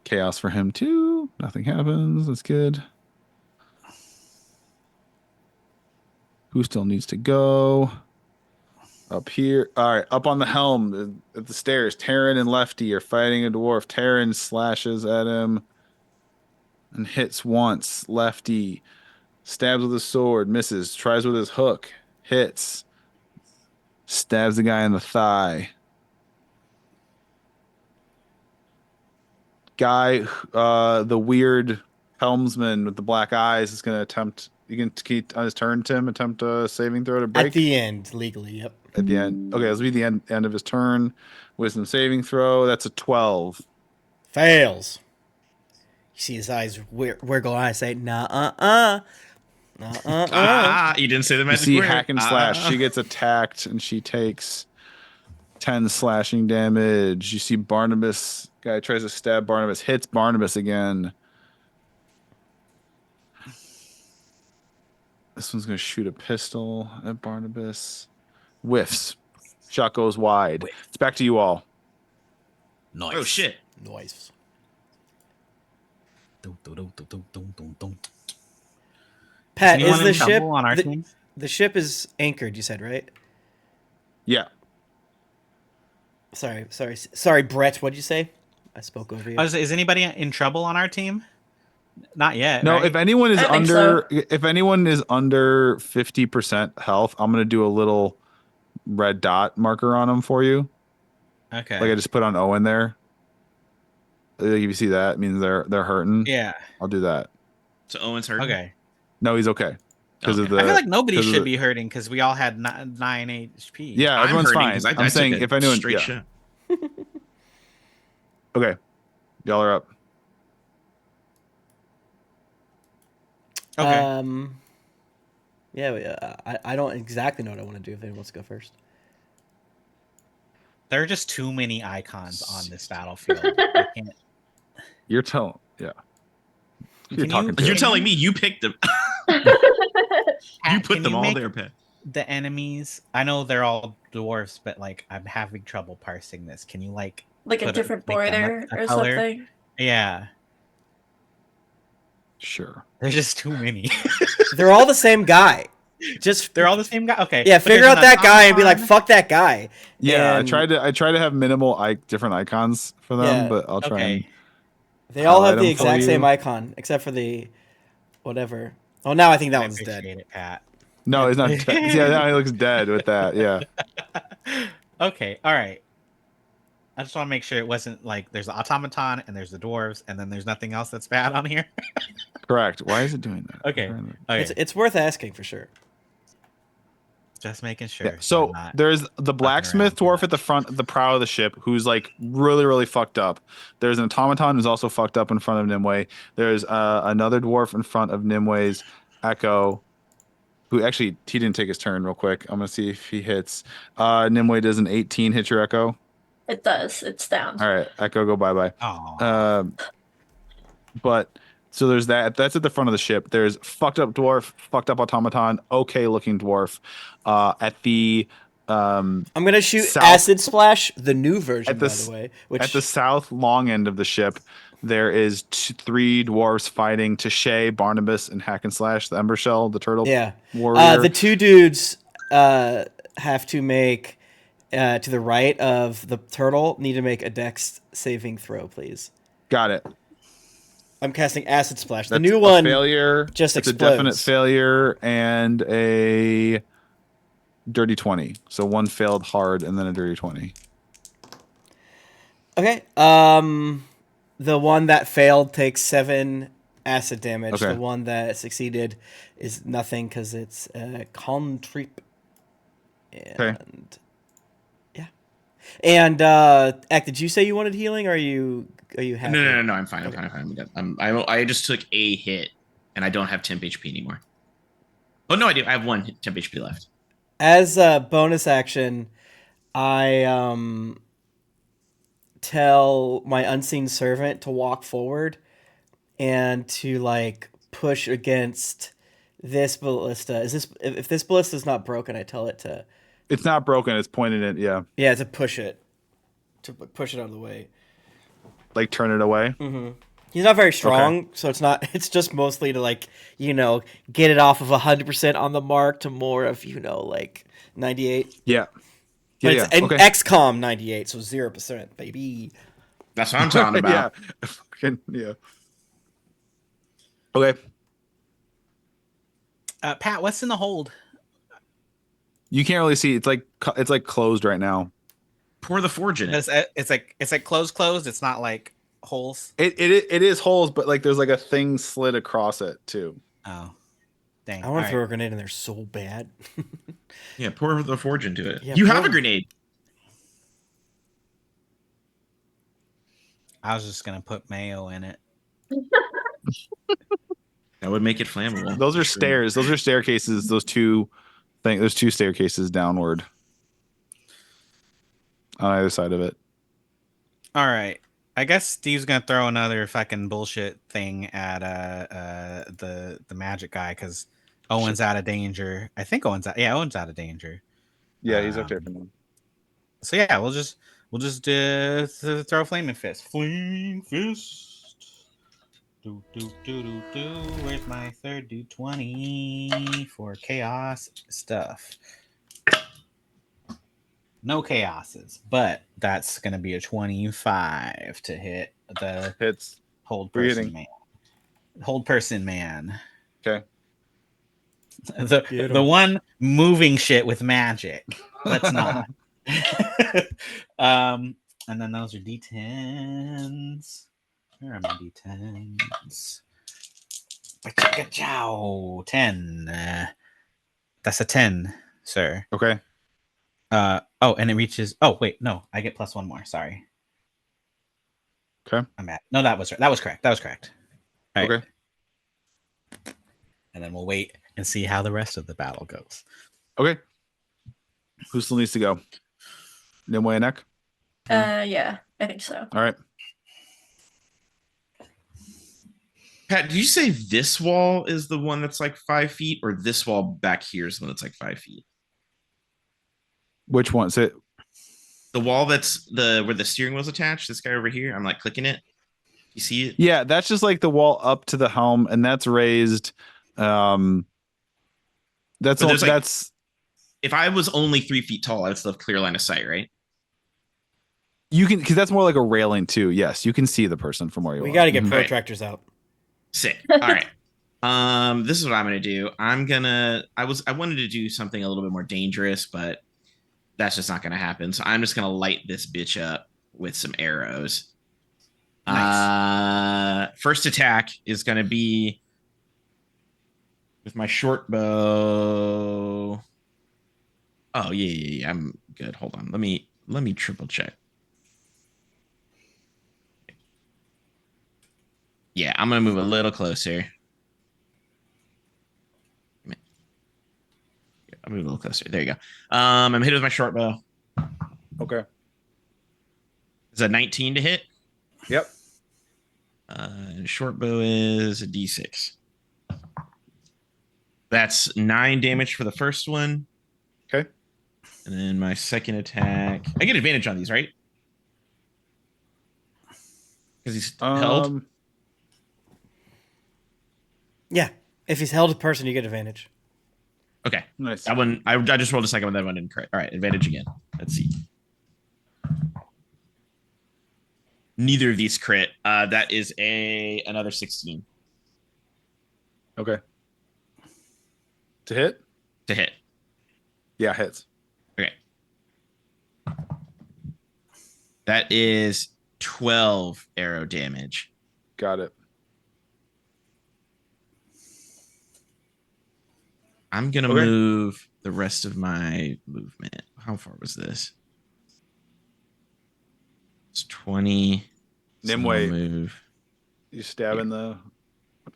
chaos for him too. Nothing happens. That's good. Who still needs to go? Up here. All right, up on the helm at the stairs. Taryn and Lefty are fighting a dwarf. Taryn slashes at him and hits once. Lefty stabs with his sword, misses. Tries with his hook, hits. Stabs the guy in the thigh. Guy, the weird helmsman with the black eyes is going to attempt. You can keep on his turn, Tim. Attempt a saving throw to break At the end, legally, yep. at the end. Okay, this will be the end of his turn. Wisdom saving throw. That's a 12. Fails. You see his eyes wiggle. I say, nah, you didn't say the You magic see word. hack and slash. She gets attacked and she takes 10 slashing damage. You see Barnabas. Guy tries to stab Barnabas. Hits Barnabas again. This one's going to shoot a pistol at Barnabas. Whiffs. Shot goes wide. It's back to you all. Nice. Oh shit. Noise. Pat, is the ship on our team? the ship is anchored? You said, right? Yeah. Sorry, Brett. What'd you say? I spoke over you. Is anybody in trouble on our team? Not yet. No, right? if anyone is I think so. if anyone is under 50% health, I'm gonna do a little red dot marker on them for you. Okay. Like I just put on Owen there. Like if you see that, it means they're hurting. Yeah. I'll do that. So Owen's hurt. Okay. No, he's okay. Because of Okay. the I feel like nobody 'cause of should the- be hurting because we all had 9 HP. Yeah, I'm everyone's hurting fine. because I I'm saying took a if anyone straight yeah. shot. Okay. Y'all are up. Okay. I don't exactly know what I want to do if anyone wants to go first. There are just too many icons on this battlefield. I can't. You're telling yeah. You're Can talking you- to You're us. telling me you picked them. You Pat, put can them you all make there, Pat. the enemies? I know they're all dwarves, but like I'm having trouble parsing this. Can you like Like a put different make them border a or color? something. Yeah. Sure. There's just too many. They're all the same guy. Just They're all the same guy. Okay. yeah, but figure there's out that guy and be like, automaton. fuck that guy. Yeah, And I try to have minimal different icons for them, Yeah. but I'll try and Okay. they all highlight have the them for exact same you. icon except for the whatever. Oh, now I think that I one's dead. appreciate it, Pat. No, he's not dead. Yeah, now he looks dead with that. Yeah. Okay. All right. I just want to make sure it wasn't like there's the automaton and there's the dwarves and then there's nothing else that's bad on here. Correct. Why is it doing that? Okay. Okay. It's worth asking for sure. Just making sure. Yeah. So I'm not- there's the blacksmith too dwarf at much. the front, the prow of the ship, who's like really, really fucked up. There's an automaton who's also fucked up in front of Nimue. There's another dwarf in front of Nimue's Echo, who actually he didn't take his turn. Real quick, I'm gonna see if he hits. Nimue does an 18 hit your Echo. It does. It's down. All right, Echo, go bye bye. Aw. But so there's that. That's at the front of the ship. There's fucked up dwarf, fucked up automaton, okay looking dwarf. At the I'm gonna shoot South- Acid Splash, the new version, At the by s- the way. Which at the south long end of the ship, there is three dwarves fighting Tashay, Barnabas, and Hack and Slash, the Ember Shell, the turtle yeah, warrior. the two dudes have to make to the right of the turtle need to make a Dex saving throw, please. Got it. I'm casting Acid Splash. That's the new a one failure. just It's a definite explodes. failure and a dirty 20. So one failed hard and then a dirty 20. Okay. The one that failed takes 7 acid damage. Okay. The one that succeeded is nothing because it's contrip. Okay. And yeah. And Ek, did you say you wanted healing? Or are you happy? No. I'm fine. I'm fine. I just took a hit, and I don't have temp HP anymore. Oh no, I do. I have one temp HP left. As a bonus action, I tell my unseen servant to walk forward and to like push against this ballista. If this ballista is not broken, I tell it to It's not broken. It's pointed at, to push it out of the way. like turn it away. Mm-hmm. He's not very strong, so it's not. It's just mostly to like get it off of 100% on the mark to more of like 98. Yeah. But Yeah. it's an Okay. XCOM 98, so 0%, baby. That's what I'm talking about. Yeah. Fucking, yeah. Okay. Pat, what's in the hold? You can't really see. It's like closed right now. Pour the forge in it. It's like closed. It's not like holes. It is holes, but like there's like a thing slid across it too. Oh, dang! I want to All throw right. a grenade in there so bad. Yeah, pour the forge into it. Yeah, You have pour- a grenade. I was just gonna put mayo in it. That would make it flammable. Those are for sure. stairs. Those are staircases. There's two staircases downward on either side of it. All right. I guess Steve's gonna throw another fucking bullshit thing at the magic guy because Owen's out of danger. I think Owen's out of danger. Yeah, he's up there for now. So yeah, we'll just throw flaming fist. Flame fist. Do. Where's my third? Do 20 for chaos stuff. No chaoses, but that's gonna be a 25 to hit the Hits. hold We're person hitting. man. hold person man. Okay. The Beautiful. one moving shit with magic. Let's not. And then those are D10s. Where are my D10s? Chow 10. That's a 10, sir. Okay. Oh, and it reaches. Oh, wait, no, I get plus one more. Sorry. Okay. I'm at. No, that was correct. All right. Okay. And then we'll wait and see how the rest of the battle goes. Okay. Who still needs to go? Nimue and Ek? Yeah, I think so. All right. Pat, did you say this wall is the one that's like 5 feet, or this wall back here is the one that's like 5 feet? Which one's it? The wall that's where the steering wheel's attached. This guy over here. I'm like clicking it. You see it? Yeah, that's just like the wall up to the helm, and that's raised. That's But all, there's, like- that's If I was only 3 feet tall, I would still have clear line of sight, right? you can because that's more like a railing too. Yes, you can see the person from where you We are. got to get Mhm. protractors out. Sick. All right. This is what I'm gonna do. I wanted to do something a little bit more dangerous, but that's just not gonna happen. So I'm just gonna light this bitch up with some arrows. First attack is gonna be with my short bow. Oh yeah. I'm good. Hold on. Let me triple check. Yeah, I'm gonna move a little closer. I'll move a little closer. There you go. I'm hit with my short bow. Okay. Is that 19 to hit? Yep. Short bow is a D6. That's 9 damage for the first one. Okay. And then my second attack. I get advantage on these, right? Because he's held. Yeah. If he's held a person, you get advantage. Okay. Nice. That one, I just rolled a second one. That one didn't crit. All right, advantage again. Let's see. Neither of these crit. That is another 16 Okay. To hit? to hit. Yeah, hits. Okay. That is 12 arrow damage. Got it. I'm gonna Okay. move the rest of my movement. How far was this? It's 20. So I'm gonna Nimue, move. you stabbing the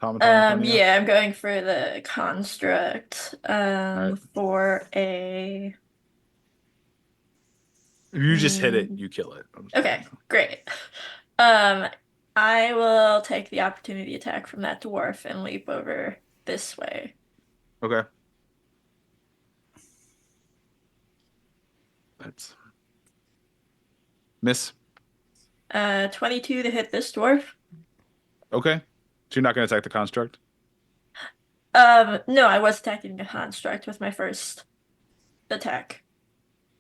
automaton? in front of you? Yeah, I'm going for the construct. Alright. For a. If you just hit it, you kill it. I'm just Okay, kidding. great. I will take the opportunity attack from that dwarf and leap over this way. Okay. That's miss. 22 to hit this dwarf. Okay. So you're not going to attack the construct? No, I was attacking the construct with my first attack.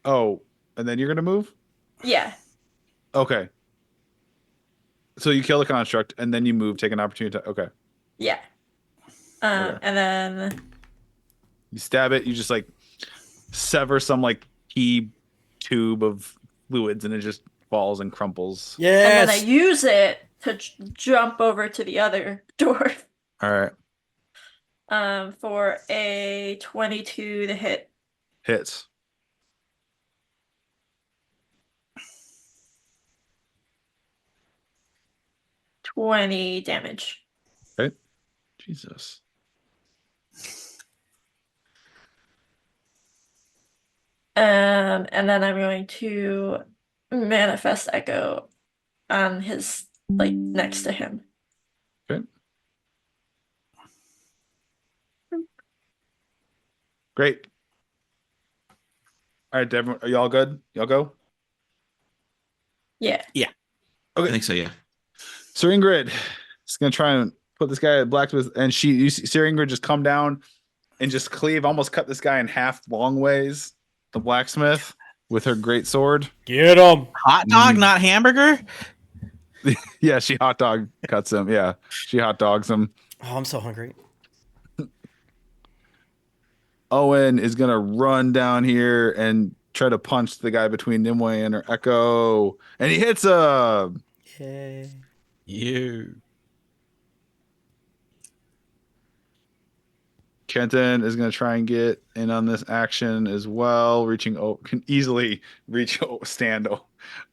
Oh, and then you're going to move? Yeah. Okay. So you kill the construct and then you move, take an opportunity to. Okay. Yeah. Okay. And then You stab it, you just like sever some like key tube of fluids and it just falls and crumples. and then I Yes. use it to jump over to the other dwarf. All right. For a 22 to hit. Hits. $20 damage. Okay. Jesus. And then I'm going to manifest echo on his like next to him. Okay. Great. All right, Devin, are y'all good? Y'all go? Yeah. I think so, yeah. Sir Ingrid is gonna try and put this guy at blacksmith, and you see Sir Ingrid just come down and just cleave, almost cut this guy in half long ways. The blacksmith with her great sword. Get him. Hot dog, not hamburger. Yeah, she hot dog cuts him. Yeah, she hot dogs him. Oh, I'm so hungry. Owen is gonna run down here and try to punch the guy between Nimue and her Echo, and he hits him. Yay. You. Kenton is gonna try and get in on this action as well, can easily stand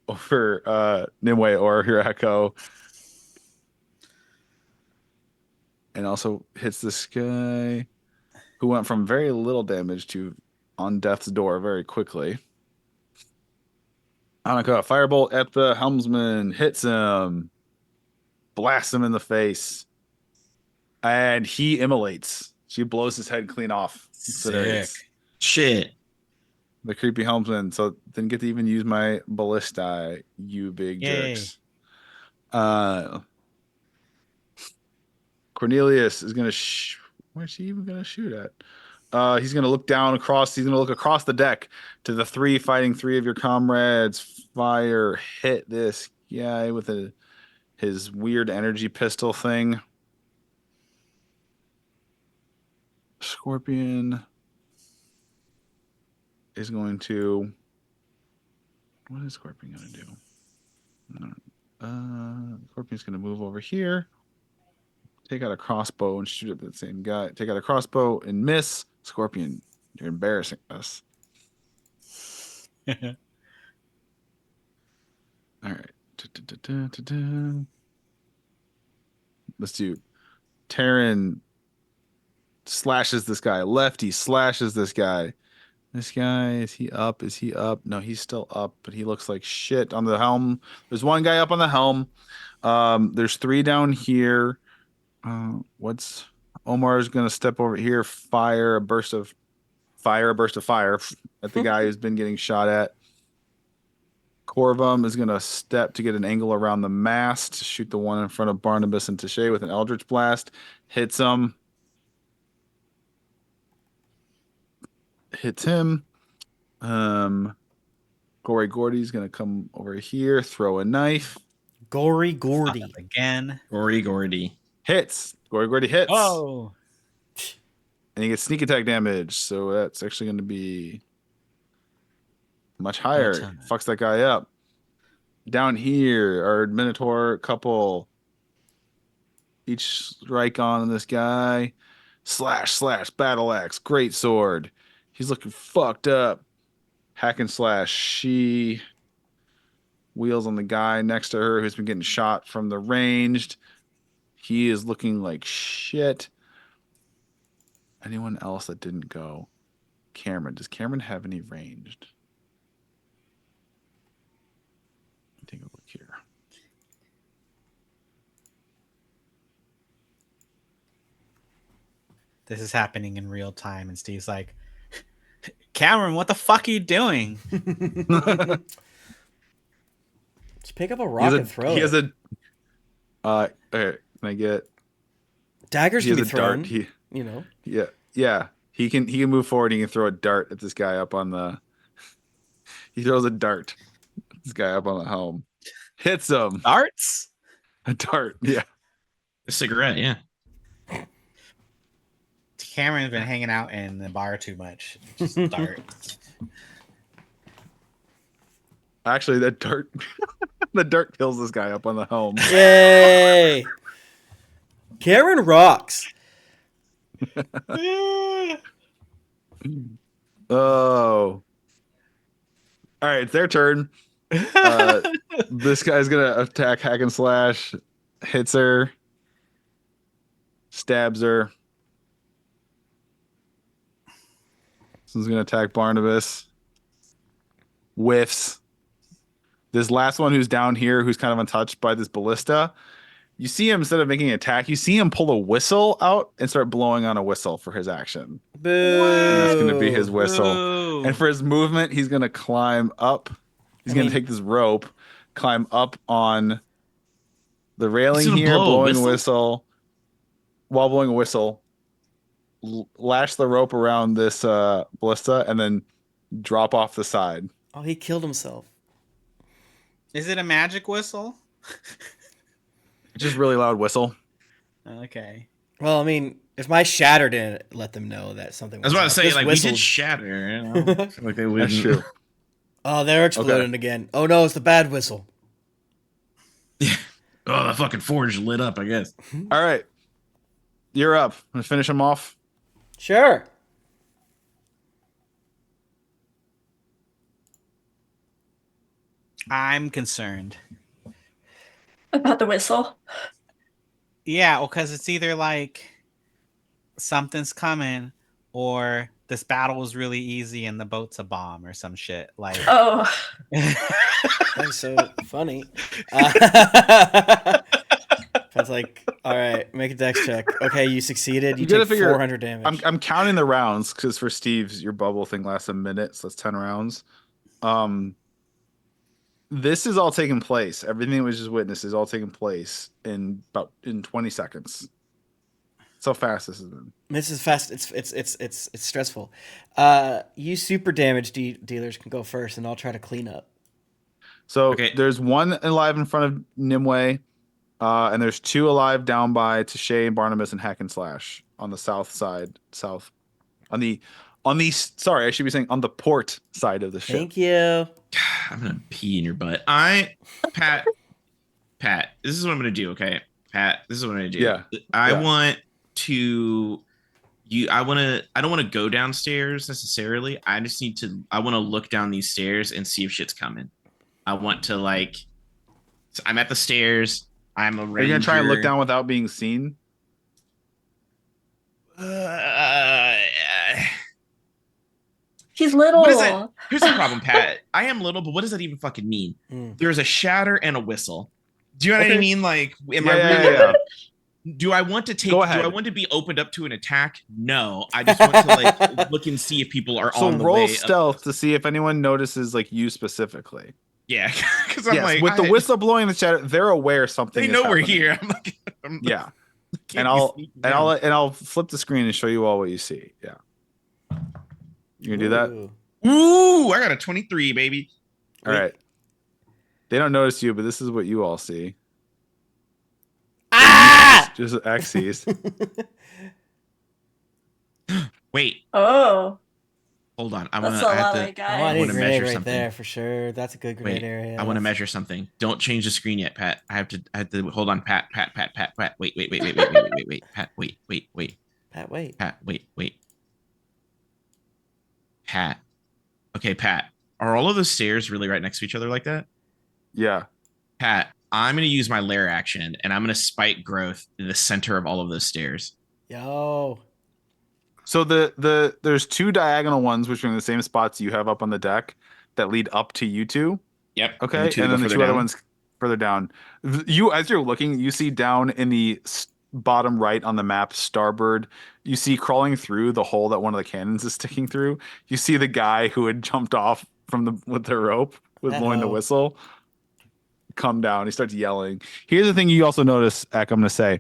over Nimue or her Echo, and also hits this guy who went from very little damage to on death's door very quickly. Annika, firebolt at the helmsman, hits him, blasts him in the face, and he immolates. She blows his head clean off. Sick. Shit. The creepy helmsman. So didn't get to even use my ballista, you big Yay. jerks. Cornelius is gonna. Where's he even gonna shoot at? He's gonna look down across. He's gonna look across the deck to the fighting three of your comrades. Fire, hit this guy with his weird energy pistol thing. Scorpion is going to. What is Scorpion gonna do? Scorpion's gonna move over here. Take out a crossbow and shoot at the same guy. Take out a crossbow and miss. Scorpion, you're embarrassing us. All right. Let's do. Terran slashes this guy. Lefty slashes this guy. This guy, is he up? Is he up? No, he's still up, but he looks like shit on the helm. There's one guy up on the helm. There's three down here. Omar's gonna step over here, fire a burst of fire at the guy who's been getting shot at. Corvum is gonna step to get an angle around the mast, shoot the one in front of Barnabas and Tashay with an Eldritch Blast. Hits him. Hits him. Gory Gordy's gonna come over here, throw a knife. Gory Gordy. Again. Gory Gordy. Hits. Gory Gordy hits. Oh. And he gets sneak attack damage, so that's actually going to be much higher. Fucks that guy up. Down here, our Minotaur couple each strike on this guy. Slash, battle axe, great sword. He's looking fucked up. Hack and slash. She wheels on the guy next to her who's been getting shot from the ranged. He is looking like shit. Anyone else that didn't go? Cameron. Does Cameron have any ranged? Take a look here. This is happening in real time, and Steve's like, Cameron, what the fuck are you doing? Just pick up a rock and throw it. Okay, can I get daggers can be thrown? Dart. You know. Yeah. He can move forward. He can throw a dart at this guy up on the. He throws a dart at this guy up on the helm. Hits him. Darts? A dart. Yeah. A cigarette. Yeah. Cameron's been hanging out in the bar too much. Just dart. Actually, that dart. The dart kills this guy up on the helm. Yay! Cameron rocks. Oh. All right, it's their turn. This guy's gonna attack hack and slash, hits her, stabs her. This one's gonna attack Barnabas. Whiffs. This last one who's down here, who's kind of untouched by this ballista, you see him, instead of making an attack, you see him pull a whistle out and start blowing on a whistle for his action. Boo! And that's going to be his whistle. Boo. And for his movement, he's going to climb up. He's going to take this rope, climb up on the railing here, blowing a whistle. While blowing a whistle, lash the rope around this ballista, and then drop off the side. Oh, he killed himself. Is it a magic whistle? Just really loud whistle. Okay. Well, I mean, if my shatter didn't let them know that something I was was about to up, say, this like, whistle... we did shatter. You know? I feel like they wouldn't. That's true. Oh, they're exploding again. Oh no, it's the bad whistle. Yeah. Oh, the fucking forge lit up, I guess. All right, you're up. I'm gonna finish them off. Sure. I'm concerned. About the whistle. Yeah, well, because it's either like something's coming or this battle was really easy and the boat's a bomb or some shit. Like, Oh, That's so funny. That's like, all right, make a dex check. Okay, you succeeded. You gotta take figure- 400 damage. I'm counting the rounds because for Steve's, your bubble thing lasts a minute, so that's 10 rounds. This is all taking place. Everything that was just witnessed is all taking place in 20 seconds. That's how fast this has been. This is fast. It's stressful. You super damage dealers can go first, and I'll try to clean up. So Okay. there's one alive in front of Nimue, and there's two alive down by Tashay and Barnabas and Hack and Slash on the south side. Sorry, I should be saying on the port side of the ship. Thank you. I'm gonna pee in your butt. Pat, this is what I'm gonna do, okay? Pat, this is what I'm gonna do. Yeah. I Yeah. want to I don't want to go downstairs necessarily. I want to look down these stairs and see if shit's coming. I want to so I'm at the stairs. I'm a Are ranger. you gonna try and look down without being seen? he's little. What is that? Here's the problem, Pat. I am little, but what does that even fucking mean? Mm. There's a shatter and a whistle. Do you know what I Okay. mean? Like, am Yeah, I yeah, really? yeah. Do I want to take? Go Do ahead. I want to be opened up to an attack? No, I just want to look and see if people are So on the roll way. stealth to see if anyone notices you specifically. Yeah, because I'm Yes, like, with the whistle blowing the shatter, they're aware something. They is know we're happening. here. I'm like, Yeah, can't and be I'll sneaking and down. I'll flip the screen and show you all what you see. Yeah, you gonna do that? Ooh. Ooh, I got a 23, baby. All right. They don't notice you, but this is what you all see. Ah! Just axes. Wait, Oh, hold on. I that's want a to. I lot have of to. Oh, I guys. need a wanna grenade measure right something. there for sure. That's a good grenade Wait, area. I want to measure something. Don't change the screen yet, Pat. I have to hold on, Pat. Wait. Pat, wait. Pat, wait. Pat, wait. Pat. Okay, Pat. Are all of those stairs really right next to each other like that? Yeah. Pat, I'm going to use my lair action and I'm going to spike growth in the center of all of those stairs. Yo. So there's two diagonal ones which are in the same spots you have up on the deck that lead up to you two. Yep. Okay, and then the two other ones further down. You, as you're looking, you see down in the bottom right on the map, starboard. You see crawling through the hole that one of the cannons is sticking through. You see the guy who had jumped off with the rope with blowing the Uh-oh. whistle. Come down. He starts yelling. Here's the thing you also notice, Ek, I'm going to say.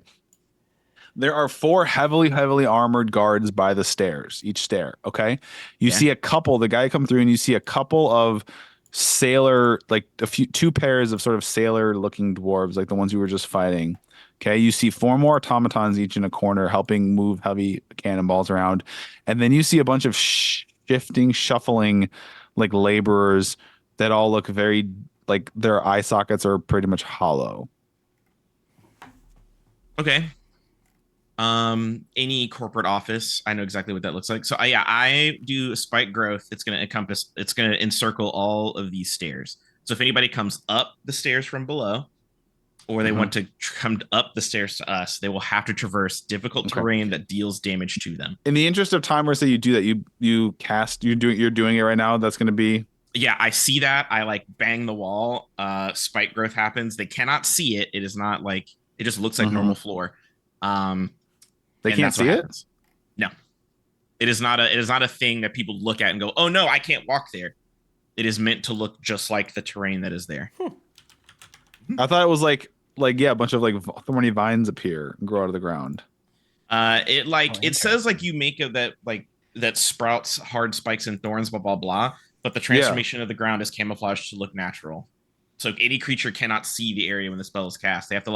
There are 4 heavily armored guards by the stairs, each stair. Okay. You see a couple, the guy come through and you see a couple of sailor, like two pairs of sort of sailor looking dwarves, like the ones we were just fighting. Okay. You see 4 more automatons each in a corner helping move heavy cannonballs around. And then you see a bunch of shuffling like laborers that all look very like their eye sockets are pretty much hollow. Okay. Any corporate office, I know exactly what that looks like. So I do spike growth. It's going to encircle all of these stairs. So if anybody comes up the stairs from below, or they want to come up the stairs to us, they will have to traverse difficult terrain that deals damage to them. In the interest of time, where say you do that, you're doing it right now. That's going to be. Yeah, I see that. I bang the wall. Spike growth happens. They cannot see it. It is not it just looks like normal floor. They can't see it? No. It is not a thing that people look at and go, "Oh no, I can't walk there." It is meant to look just like the terrain that is there. I thought it was a bunch of thorny vines appear and grow out of the ground. It says you make that sprouts hard spikes and thorns, blah blah blah. But the transformation of the ground is camouflaged to look natural. So any creature cannot see the area when the spell is cast. They have to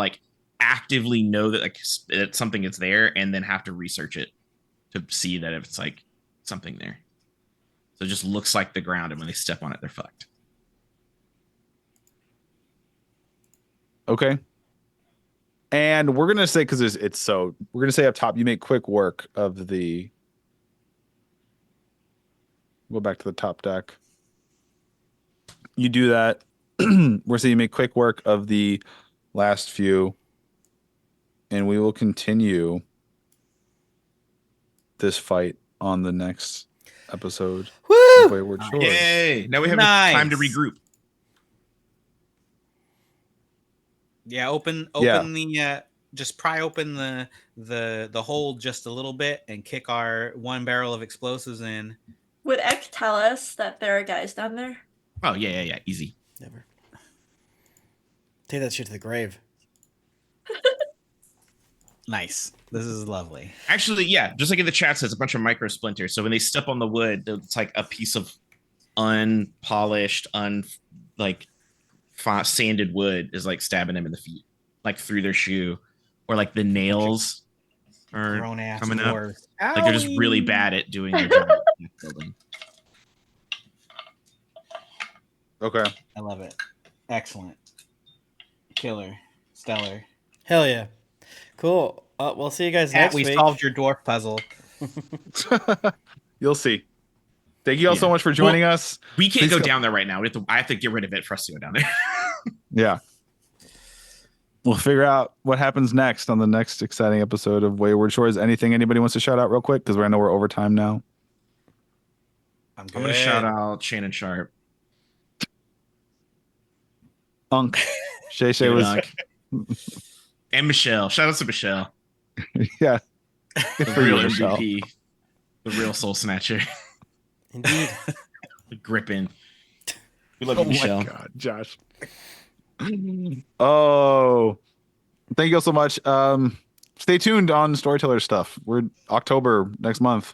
actively know that like that something is there and then have to research it to see that if it's like something there. So it just looks like the ground, and when they step on it, they're fucked. Okay. And we're gonna say, because we're gonna say up top, you make quick work of the. Go back to the top deck. You do that. We're saying you make quick work of the last few, and we will continue this fight on the next episode Woo! of Wayward Shores. Yay! Now we have Nice. time to regroup. Yeah, open Yeah. the just pry open the hole just a little bit and kick our one barrel of explosives in. Would Ek tell us that there are guys down there? Oh yeah, easy. Never. Take that shit to the grave. Nice. This is lovely. Actually, yeah, just like in the chat says, a bunch of micro splinters. So when they step on the wood, it's like a piece of unpolished, sanded wood is like stabbing them in the feet, like through their shoe, or like the nails are Grown ass coming up. dwarves. Like they're just really Owie. bad at doing their job. in building. Okay. I love it. Excellent. Killer. Stellar. Hell yeah. Cool. We'll see you guys Kat, next we week. solved your dwarf puzzle. You'll see. Thank you all so Yeah. much for joining us. We can't Please go go- down there right now. I have to get rid of it for us to go down there. Yeah. We'll figure out what happens next on the next exciting episode of Wayward Shores. Anything anybody wants to shout out real quick? Because I know we're over time now. I'm I'm gonna shout out Shannon Sharp. Unk. Shay Shay was. And Michelle. Shout out to Michelle. Yeah. The For real you, Michelle. MVP. The real soul snatcher. Indeed. Gripping. We love Oh you, Michelle. my God, Josh. Oh, thank you all so much. Stay tuned on Storyteller stuff. We're October next month.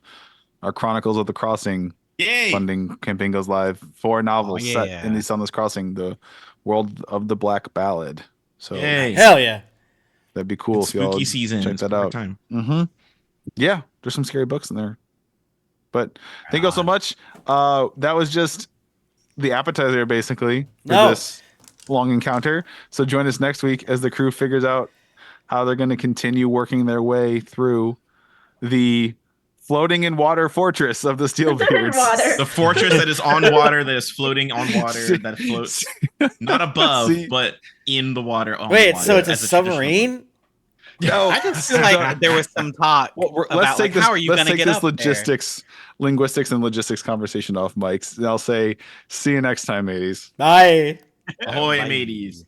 Our Chronicles of the Crossing Yay! funding campaign goes live. 4 novels set yeah. in the Sunless Crossing, the world of the Black Ballad. So Yay! Hell yeah. that'd be cool It's if y'all spooky season. check It's that perfect out. time. Mm-hmm. Yeah, there's some scary books in there. But thank you all so much. That was just the appetizer, basically, for No. this long encounter. So join us next week as the crew figures out how they're going to continue working their way through the floating in water fortress of the Steelbeards. Water. The fortress that is on water, that is floating on water, that floats not above, See- but in the water. On Wait, water, so it's a as traditional- submarine? No, I just feel like there was some talk let's about take like, this. how are you Let's going to take get this up there? linguistics and logistics conversation off mics. And I'll say, see you next time, mateys. Bye. Ahoy, Bye. mateys.